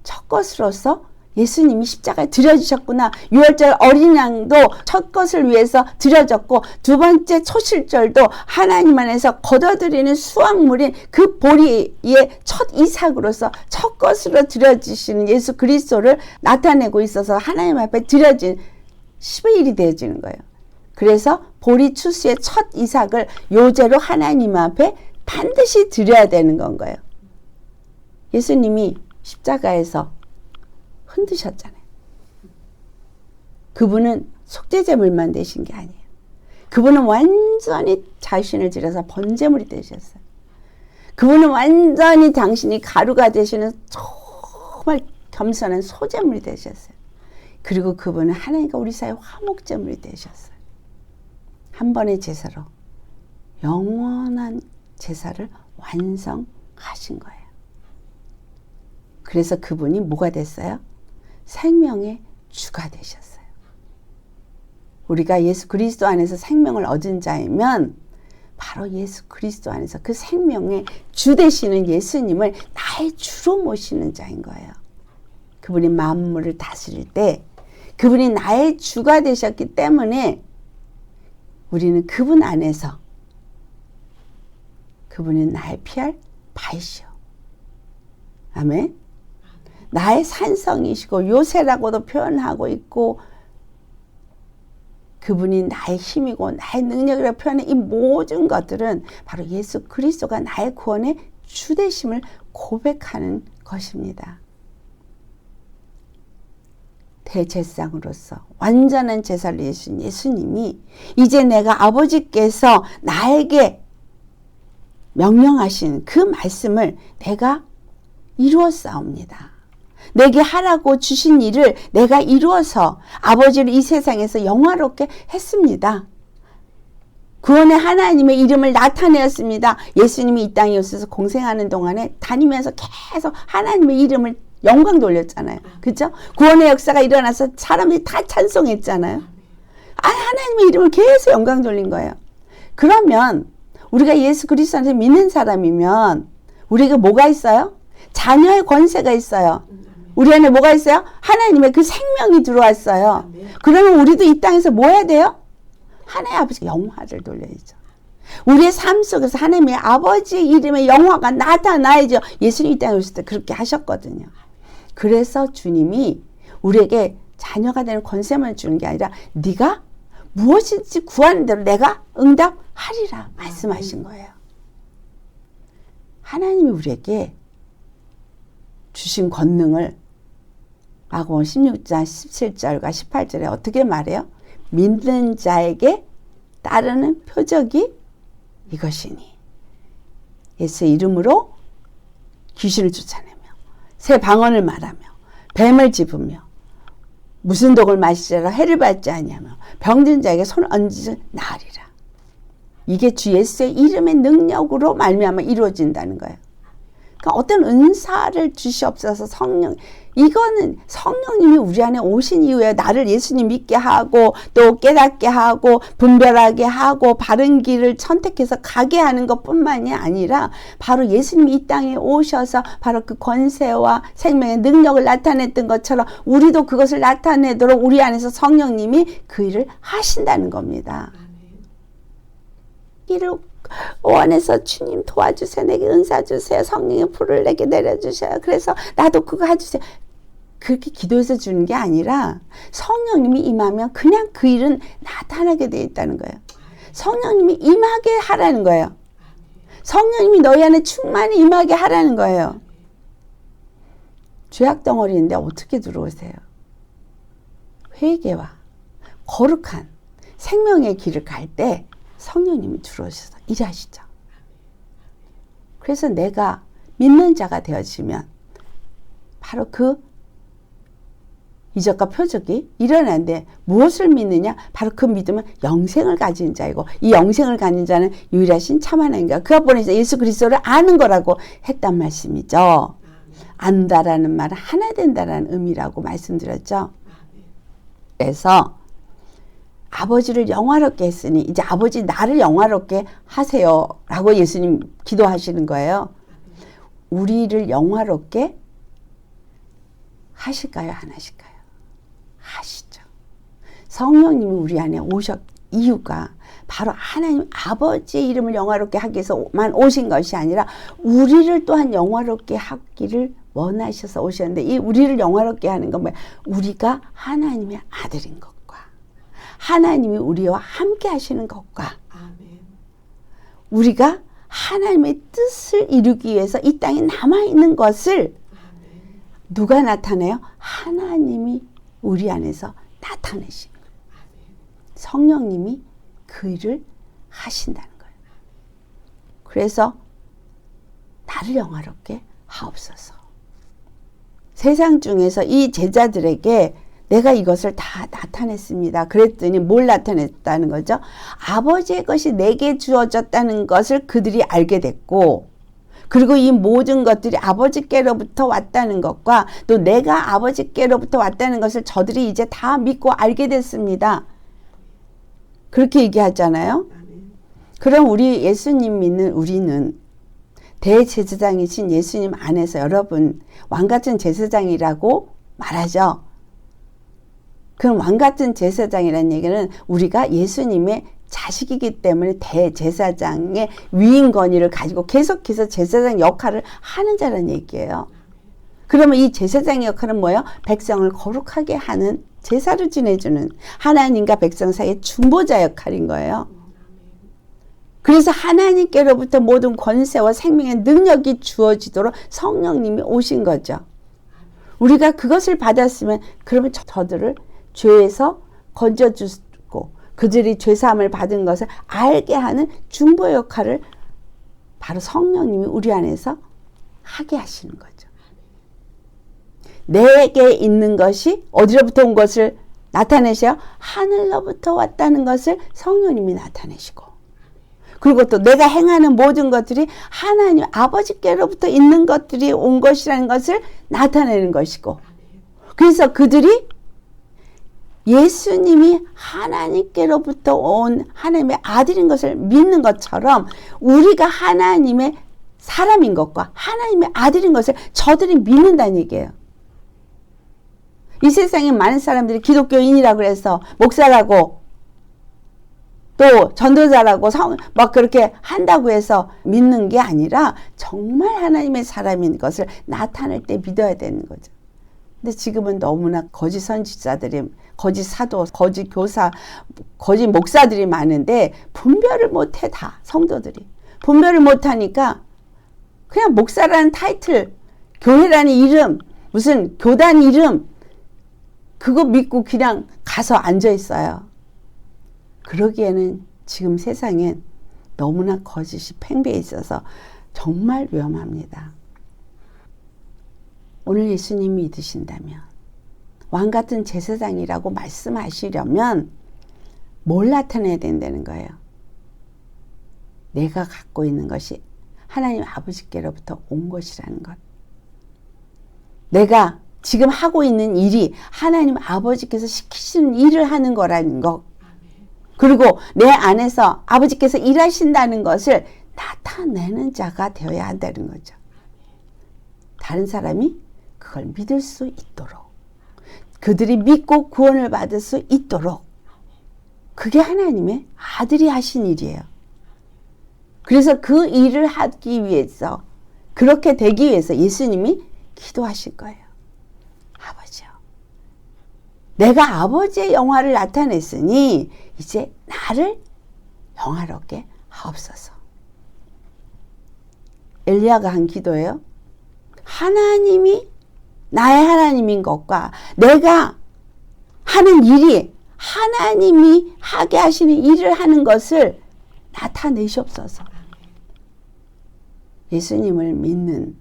A: 첫 것으로서 예수님이 십자가에 드려주셨구나. 유월절 어린 양도 첫 것을 위해서 드려졌고 두 번째 초실절도 하나님 안에서 거둬들이는 수확물인 그 보리의 첫 이삭으로서 첫 것으로 드려지시는 예수 그리스도를 나타내고 있어서 하나님 앞에 드려진 10의 1이 되어지는 거예요. 그래서 보리 추수의 첫 이삭을 요제로 하나님 앞에 반드시 드려야 되는 건 거예요. 예수님이 십자가에서 흔드셨잖아요. 그분은 속죄제물만 되신 게 아니에요. 그분은 완전히 자신을 들여서 번제물이 되셨어요. 그분은 완전히 당신이 가루가 되시는 정말 겸손한 소제물이 되셨어요. 그리고 그분은 하나님과 우리 사이의 화목제물이 되셨어요. 한 번의 제사로 영원한 제사를 완성하신 거예요. 그래서 그분이 뭐가 됐어요? 생명의 주가 되셨어요. 우리가 예수 그리스도 안에서 생명을 얻은 자이면 바로 예수 그리스도 안에서 그 생명의 주 되시는 예수님을 나의 주로 모시는 자인 거예요. 그분이 만물을 다스릴 때 그분이 나의 주가 되셨기 때문에 우리는 그분 안에서 그분은 나의 피할 바이시오. 아멘. 나의 산성이시고 요새라고도 표현하고 있고 그분이 나의 힘이고 나의 능력이라고 표현해 이 모든 것들은 바로 예수 그리스도가 나의 구원의 주되심을 고백하는 것입니다. 대제사장으로서 완전한 제사를 예수신 예수님이 이제 내가 아버지께서 나에게 명령하신 그 말씀을 내가 이루었사옵니다. 내게 하라고 주신 일을 내가 이루어서 아버지를 이 세상에서 영화롭게 했습니다. 구원의 하나님의 이름을 나타내었습니다. 예수님이 이 땅에 오셔서 공생하는 동안에 다니면서 계속 하나님의 이름을 영광 돌렸잖아요. 그렇죠? 구원의 역사가 일어나서 사람들이 다 찬송했잖아요. 하나님의 이름을 계속 영광 돌린 거예요. 그러면 우리가 예수 그리스도를 믿는 사람이면 우리에게 뭐가 있어요? 자녀의 권세가 있어요. 우리 안에 뭐가 있어요? 하나님의 그 생명이 들어왔어요. 그러면 우리도 이 땅에서 뭐 해야 돼요? 하나님의 아버지가 영화를 돌려야죠. 우리의 삶 속에서 하나님의 아버지의 이름의 영화가 나타나야죠. 예수님 이 땅에 오실 때 그렇게 하셨거든요. 그래서 주님이 우리에게 자녀가 되는 권세만 주는 게 아니라 네가 무엇인지 구하는 대로 내가 응답하리라 말씀하신 거예요. 하나님이 우리에게 주신 권능을 마가복음 16장 17절과 18절에 어떻게 말해요? 믿는 자에게 따르는 표적이 이것이니 예수의 이름으로 귀신을 쫓아내며 새 방언을 말하며 뱀을 집으며 무슨 독을 마시더라 해를 받지 아니하며 병든 자에게 손을 얹으면 나으리라. 이게 주 예수의 이름의 능력으로 말미암아 이루어진다는 거예요. 그러니까 어떤 은사를 주시옵소서. 이거는 성령님이 우리 안에 오신 이후에 나를 예수님 믿게 하고 또 깨닫게 하고 분별하게 하고 바른 길을 선택해서 가게 하는 것뿐만이 아니라 바로 예수님이 이 땅에 오셔서 바로 그 권세와 생명의 능력을 나타냈던 것처럼 우리도 그것을 나타내도록 우리 안에서 성령님이 그 일을 하신다는 겁니다. 이를 원해서 주님 도와주세요. 내게 은사 주세요. 성령의 불을 내게 내려주셔요. 그래서 나도 그거 해주세요. 그렇게 기도해서 주는 게 아니라 성령님이 임하면 그냥 그 일은 나타나게 되어 있다는 거예요. 성령님이 임하게 하라는 거예요. 성령님이 너희 안에 충만히 임하게 하라는 거예요. 죄악 덩어리인데 어떻게 들어오세요? 회개와 거룩한 생명의 길을 갈 때 성령님이 들어오셔서 일하시죠. 그래서 내가 믿는 자가 되어지면 바로 그 이적과 표적이 일어나는데 무엇을 믿느냐? 바로 그 믿음은 영생을 가진 자이고 이 영생을 가진 자는 유일하신 참 하나님과 그가 보내신 예수 그리스도를 아는 거라고 했단 말씀이죠. 안다라는 말은 하나 된다라는 의미라고 말씀드렸죠. 그래서 아버지를 영화롭게 했으니 이제 아버지 나를 영화롭게 하세요 라고 예수님 기도하시는 거예요. 우리를 영화롭게 하실까요? 안 하실까요? 하시죠. 성령님이 우리 안에 오셨 이유가 바로 하나님 아버지의 이름을 영화롭게 하기 위해서만 오신 것이 아니라 우리를 또한 영화롭게 하기를 원하셔서 오셨는데 이 우리를 영화롭게 하는 건 뭐예요? 우리가 하나님의 아들인 것과 하나님이 우리와 함께 하시는 것과 우리가 하나님의 뜻을 이루기 위해서 이 땅에 남아있는 것을 누가 나타내요? 하나님이 우리 안에서 나타내시는 거예요. 성령님이 그 일을 하신다는 거예요. 그래서 나를 영화롭게 하옵소서. 세상 중에서 이 제자들에게 내가 이것을 다 나타냈습니다. 그랬더니 뭘 나타냈다는 거죠? 아버지의 것이 내게 주어졌다는 것을 그들이 알게 됐고 그리고 이 모든 것들이 아버지께로부터 왔다는 것과 또 내가 아버지께로부터 왔다는 것을 저들이 이제 다 믿고 알게 됐습니다. 그렇게 얘기하잖아요. 그럼 우리 예수님 믿는 우리는 대제사장이신 예수님 안에서 여러분 왕같은 제사장이라고 말하죠. 그럼 왕같은 제사장이라는 얘기는 우리가 예수님의 자식이기 때문에 대제사장의 위임 권위를 가지고 계속해서 제사장 역할을 하는 자라는 얘기예요. 그러면 이 제사장의 역할은 뭐예요? 백성을 거룩하게 하는 제사를 지내주는 하나님과 백성 사이의 중보자 역할인 거예요. 그래서 하나님께로부터 모든 권세와 생명의 능력이 주어지도록 성령님이 오신 거죠. 우리가 그것을 받았으면 그러면 저들을 죄에서 건져주고 그들이 죄사함을 받은 것을 알게 하는 중보 역할을 바로 성령님이 우리 안에서 하게 하시는 거죠. 내게 있는 것이 어디로부터 온 것을 나타내셔요? 하늘로부터 왔다는 것을 성령님이 나타내시고 그리고 또 내가 행하는 모든 것들이 하나님 아버지께로부터 있는 것들이 온 것이라는 것을 나타내는 것이고 그래서 그들이 예수님이 하나님께로부터 온 하나님의 아들인 것을 믿는 것처럼 우리가 하나님의 사람인 것과 하나님의 아들인 것을 저들이 믿는다는 얘기예요. 이 세상에 많은 사람들이 기독교인이라고 해서 목사라고 또 전도자라고 막 그렇게 한다고 해서 믿는 게 아니라 정말 하나님의 사람인 것을 나타낼 때 믿어야 되는 거죠. 근데 지금은 너무나 거짓 선지자들이 거짓 사도, 거짓 교사, 거짓 목사들이 많은데 분별을 못해 다 성도들이. 분별을 못하니까 그냥 목사라는 타이틀, 교회라는 이름, 무슨 교단 이름 그거 믿고 그냥 가서 앉아 있어요. 그러기에는 지금 세상엔 너무나 거짓이 팽배해 있어서 정말 위험합니다. 오늘 예수님 믿으신다면 왕같은 제사장이라고 말씀하시려면 뭘 나타내야 된다는 거예요? 내가 갖고 있는 것이 하나님 아버지께로부터 온 것이라는 것. 내가 지금 하고 있는 일이 하나님 아버지께서 시키시는 일을 하는 거라는 것. 그리고 내 안에서 아버지께서 일하신다는 것을 나타내는 자가 되어야 한다는 거죠. 다른 사람이 그걸 믿을 수 있도록, 그들이 믿고 구원을 받을 수 있도록, 그게 하나님의 아들이 하신 일이에요. 그래서 그 일을 하기 위해서, 그렇게 되기 위해서 예수님이 기도하실 거예요. 아버지요, 내가 아버지의 영화를 나타냈으니 이제 나를 영화롭게 하옵소서. 엘리야가 한 기도예요. 하나님이 나의 하나님인 것과 내가 하는 일이 하나님이 하게 하시는 일을 하는 것을 나타내시옵소서. 예수님을 믿는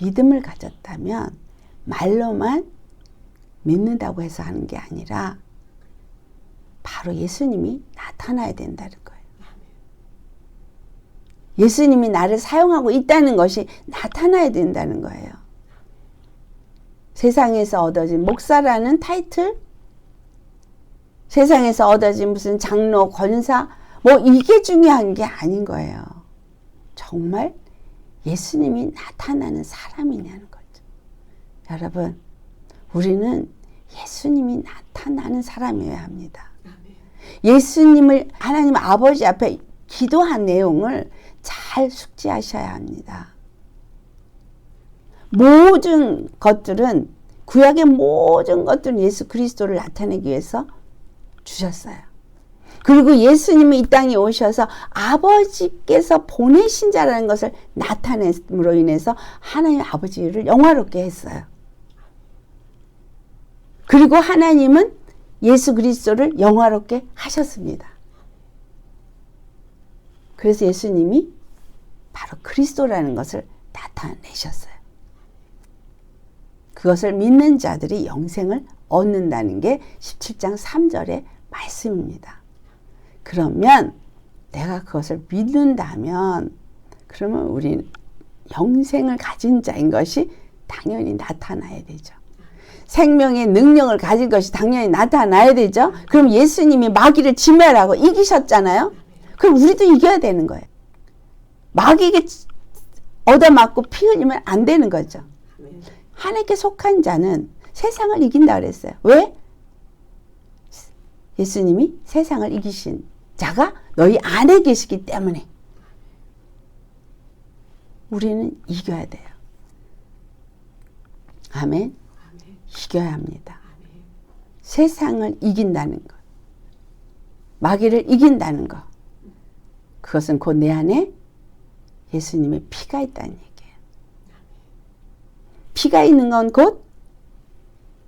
A: 믿음을 가졌다면 말로만 믿는다고 해서 하는 게 아니라 바로 예수님이 나타나야 된다는 거예요. 예수님이 나를 사용하고 있다는 것이 나타나야 된다는 거예요. 세상에서 얻어진 목사라는 타이틀, 세상에서 얻어진 무슨 장로, 권사, 뭐 이게 중요한 게 아닌 거예요. 정말 예수님이 나타나는 사람이냐는 거죠. 여러분, 우리는 예수님이 나타나는 사람이어야 합니다. 예수님을 하나님 아버지 앞에 기도한 내용을 잘 숙지하셔야 합니다. 모든 것들은, 구약의 모든 것들은 예수 그리스도를 나타내기 위해서 주셨어요. 그리고 예수님이 이 땅에 오셔서 아버지께서 보내신 자라는 것을 나타냄으로 인해서 하나님 아버지를 영화롭게 했어요. 그리고 하나님은 예수 그리스도를 영화롭게 하셨습니다. 그래서 예수님이 바로 그리스도라는 것을 나타내셨어요. 그것을 믿는 자들이 영생을 얻는다는 게 17장 3절의 말씀입니다. 그러면 내가 그것을 믿는다면 그러면 우리는 영생을 가진 자인 것이 당연히 나타나야 되죠. 생명의 능력을 가진 것이 당연히 나타나야 되죠. 그럼 예수님이 마귀를 지멸하고 이기셨잖아요. 그럼 우리도 이겨야 되는 거예요. 마귀에게 얻어맞고 피 흘리면 안 되는 거죠. 하나님께 속한 자는 세상을 이긴다 그랬어요. 왜? 예수님이 세상을 이기신 자가 너희 안에 계시기 때문에 우리는 이겨야 돼요. 아멘. 이겨야 합니다. 세상을 이긴다는 것, 마귀를 이긴다는 것, 그것은 곧 내 안에 예수님의 피가 있다는 얘기예요. 피가 있는 건 곧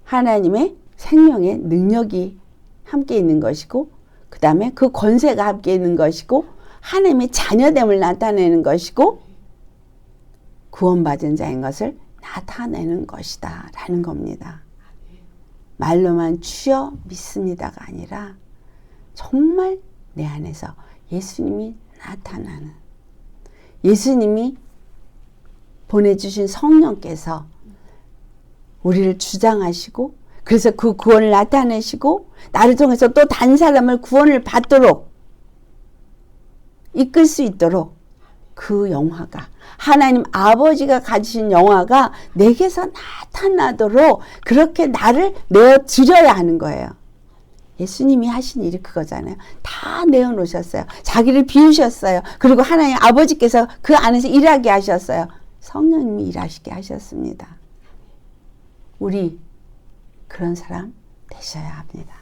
A: 하나님의 생명의 능력이 함께 있는 것이고, 그 다음에 그 권세가 함께 있는 것이고, 하나님의 자녀됨을 나타내는 것이고, 구원받은 자인 것을 나타내는 것이다 라는 겁니다. 말로만 주여 믿습니다가 아니라 정말 내 안에서 예수님이 나타나는, 예수님이 보내주신 성령께서 우리를 주장하시고, 그래서 그 구원을 나타내시고 나를 통해서 또 다른 사람을 구원을 받도록 이끌 수 있도록 그 영화가, 하나님 아버지가 가지신 영화가 내게서 나타나도록 그렇게 나를 내어드려야 하는 거예요. 예수님이 하신 일이 그거잖아요. 다 내어놓으셨어요. 자기를 비우셨어요. 그리고 하나님 아버지께서 그 안에서 일하게 하셨어요. 성령님이 일하시게 하셨습니다. 우리 그런 사람 되셔야 합니다.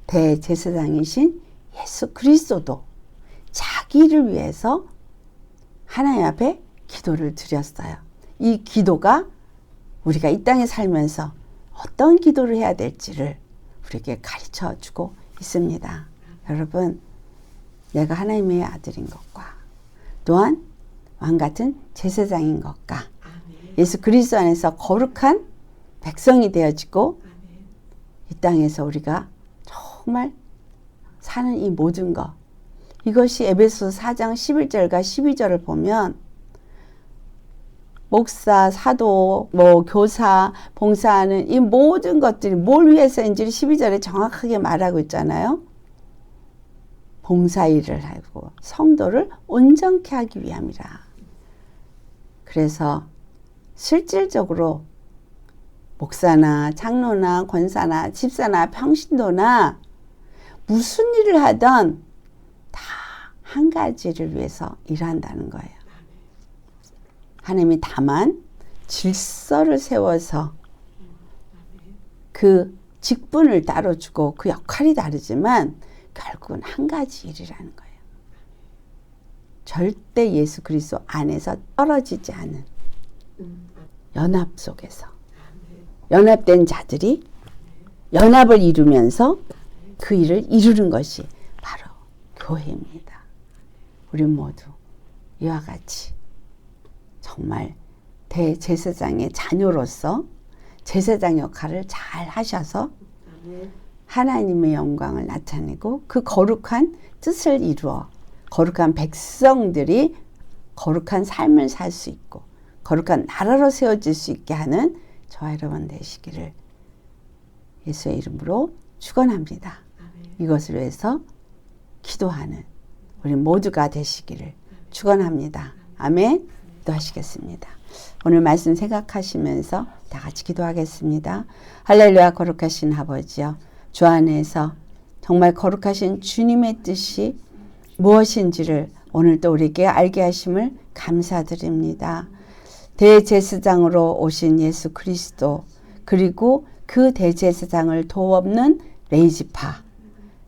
A: 대제사장이신 예수 그리스도도 자기를 위해서 하나님 앞에 기도를 드렸어요. 이 기도가 우리가 이 땅에 살면서 어떤 기도를 해야 될지를 우리에게 가르쳐 주고 있습니다. 여러분, 내가 하나님의 아들인 것과 또한 왕같은 제사장인 것과 예수 그리스도 안에서 거룩한 백성이 되어지고 이 땅에서 우리가 정말 사는 이 모든 것, 이것이 에베소 4장 11절과 12절을 보면 목사, 사도, 교사, 봉사하는 이 모든 것들이 뭘 위해서인지를 12절에 정확하게 말하고 있잖아요. 봉사일을 하고 성도를 온전케 하기 위함이라. 그래서 실질적으로 목사나 장로나 권사나 집사나 평신도나 무슨 일을 하든 다 한 가지를 위해서 일한다는 거예요. 하나님이 다만 질서를 세워서 그 직분을 따로 주고 그 역할이 다르지만 결국은 한 가지 일이라는 거예요. 절대 예수 그리스도 안에서 떨어지지 않은 연합 속에서 연합된 자들이 연합을 이루면서 그 일을 이루는 것이 바로 교회입니다. 우리 모두 이와 같이 정말 대제사장의 자녀로서 제사장 역할을 잘 하셔서 하나님의 영광을 나타내고 그 거룩한 뜻을 이루어 거룩한 백성들이 거룩한 삶을 살 수 있고 거룩한 나라로 세워질 수 있게 하는 저와 여러분 되시기를 예수의 이름으로 축원합니다. 이것을 위해서 기도하는 우리 모두가 되시기를 축원합니다. 아멘. 기도하시겠습니다. 오늘 말씀 생각하시면서 다 같이 기도하겠습니다. 할렐루야. 거룩하신 아버지여, 주 안에서 정말 거룩하신 주님의 뜻이 무엇인지를 오늘도 우리에게 알게 하심을 감사드립니다. 대제사장으로 오신 예수 그리스도, 그리고 그 대제사장을 도없는 레위지파,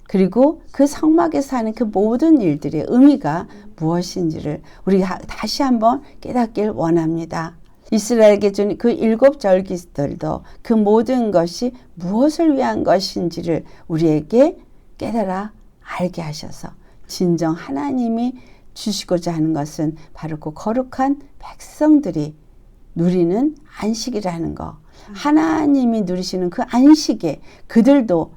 A: 그리고 그 성막에 사는 그 모든 일들의 의미가 무엇인지를 우리가 다시 한번 깨닫길 원합니다. 이스라엘에게 준 그 7절기들도 그 모든 것이 무엇을 위한 것인지를 우리에게 깨달아 알게 하셔서 진정 하나님이 주시고자 하는 것은 바로 그 거룩한 백성들이 누리는 안식이라는 거, 하나님이 누리시는 그 안식에 그들도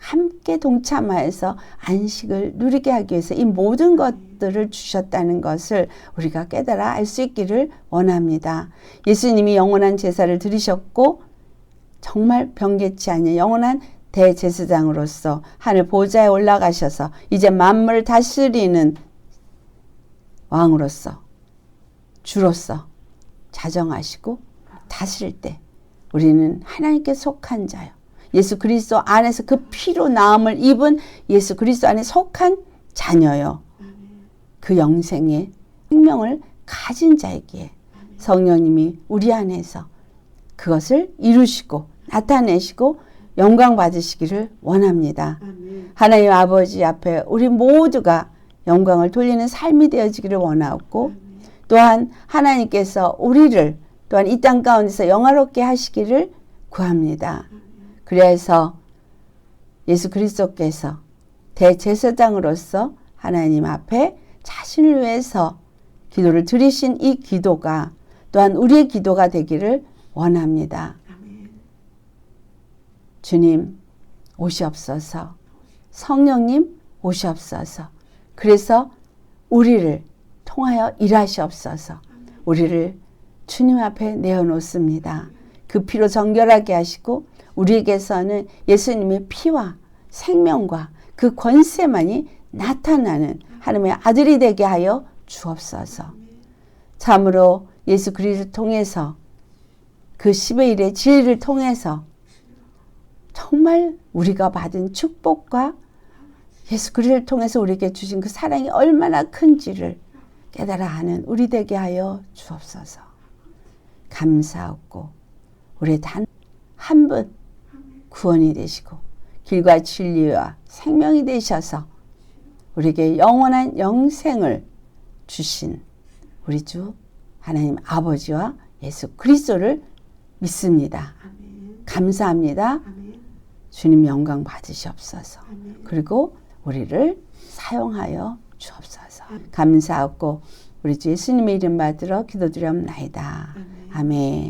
A: 함께 동참하여서 안식을 누리게 하기 위해서 이 모든 것들을 주셨다는 것을 우리가 깨달아 알 수 있기를 원합니다. 예수님이 영원한 제사를 드리셨고 정말 변개치 않는 영원한 대제사장으로서 하늘 보좌에 올라가셔서 이제 만물을 다스리는 왕으로서 주로서 자정하시고 다스릴 때 우리는 하나님께 속한 자요. 예수 그리스도 안에서 그 피로 나음을 입은 예수 그리스도 안에 속한 자녀요. 그 영생의 생명을 가진 자이기에 성령님이 우리 안에서 그것을 이루시고 나타내시고 영광 받으시기를 원합니다. 하나님 아버지 앞에 우리 모두가 영광을 돌리는 삶이 되어지기를 원하고 또한 하나님께서 우리를 또한 이 땅 가운데서 영화롭게 하시기를 구합니다. 그래서 예수 그리스도께서 대제사장으로서 하나님 앞에 자신을 위해서 기도를 드리신 이 기도가 또한 우리의 기도가 되기를 원합니다. 주님 오시옵소서. 성령님 오시옵소서. 그래서 우리를 통하여 일하시옵소서. 우리를 주님 앞에 내어놓습니다. 그 피로 정결하게 하시고 우리에게서는 예수님의 피와 생명과 그 권세만이 나타나는 하나님의 아들이 되게 하여 주옵소서. 참으로 예수 그리스도를 통해서 그 10의 일의 진리를 통해서 정말 우리가 받은 축복과 예수 그리스도를 통해서 우리에게 주신 그 사랑이 얼마나 큰지를 깨달아 하는 우리 되게 하여 주옵소서. 감사하고 우리 단 한 분 구원이 되시고 길과 진리와 생명이 되셔서 우리에게 영원한 영생을 주신 우리 주 하나님 아버지와 예수 그리스도를 믿습니다. 감사합니다. 주님 영광 받으시옵소서. 그리고 우리를 사용하여 주옵소서. 감사하고 우리 주 예수님의 이름 받들어 기도드리옵나이다. 아멘.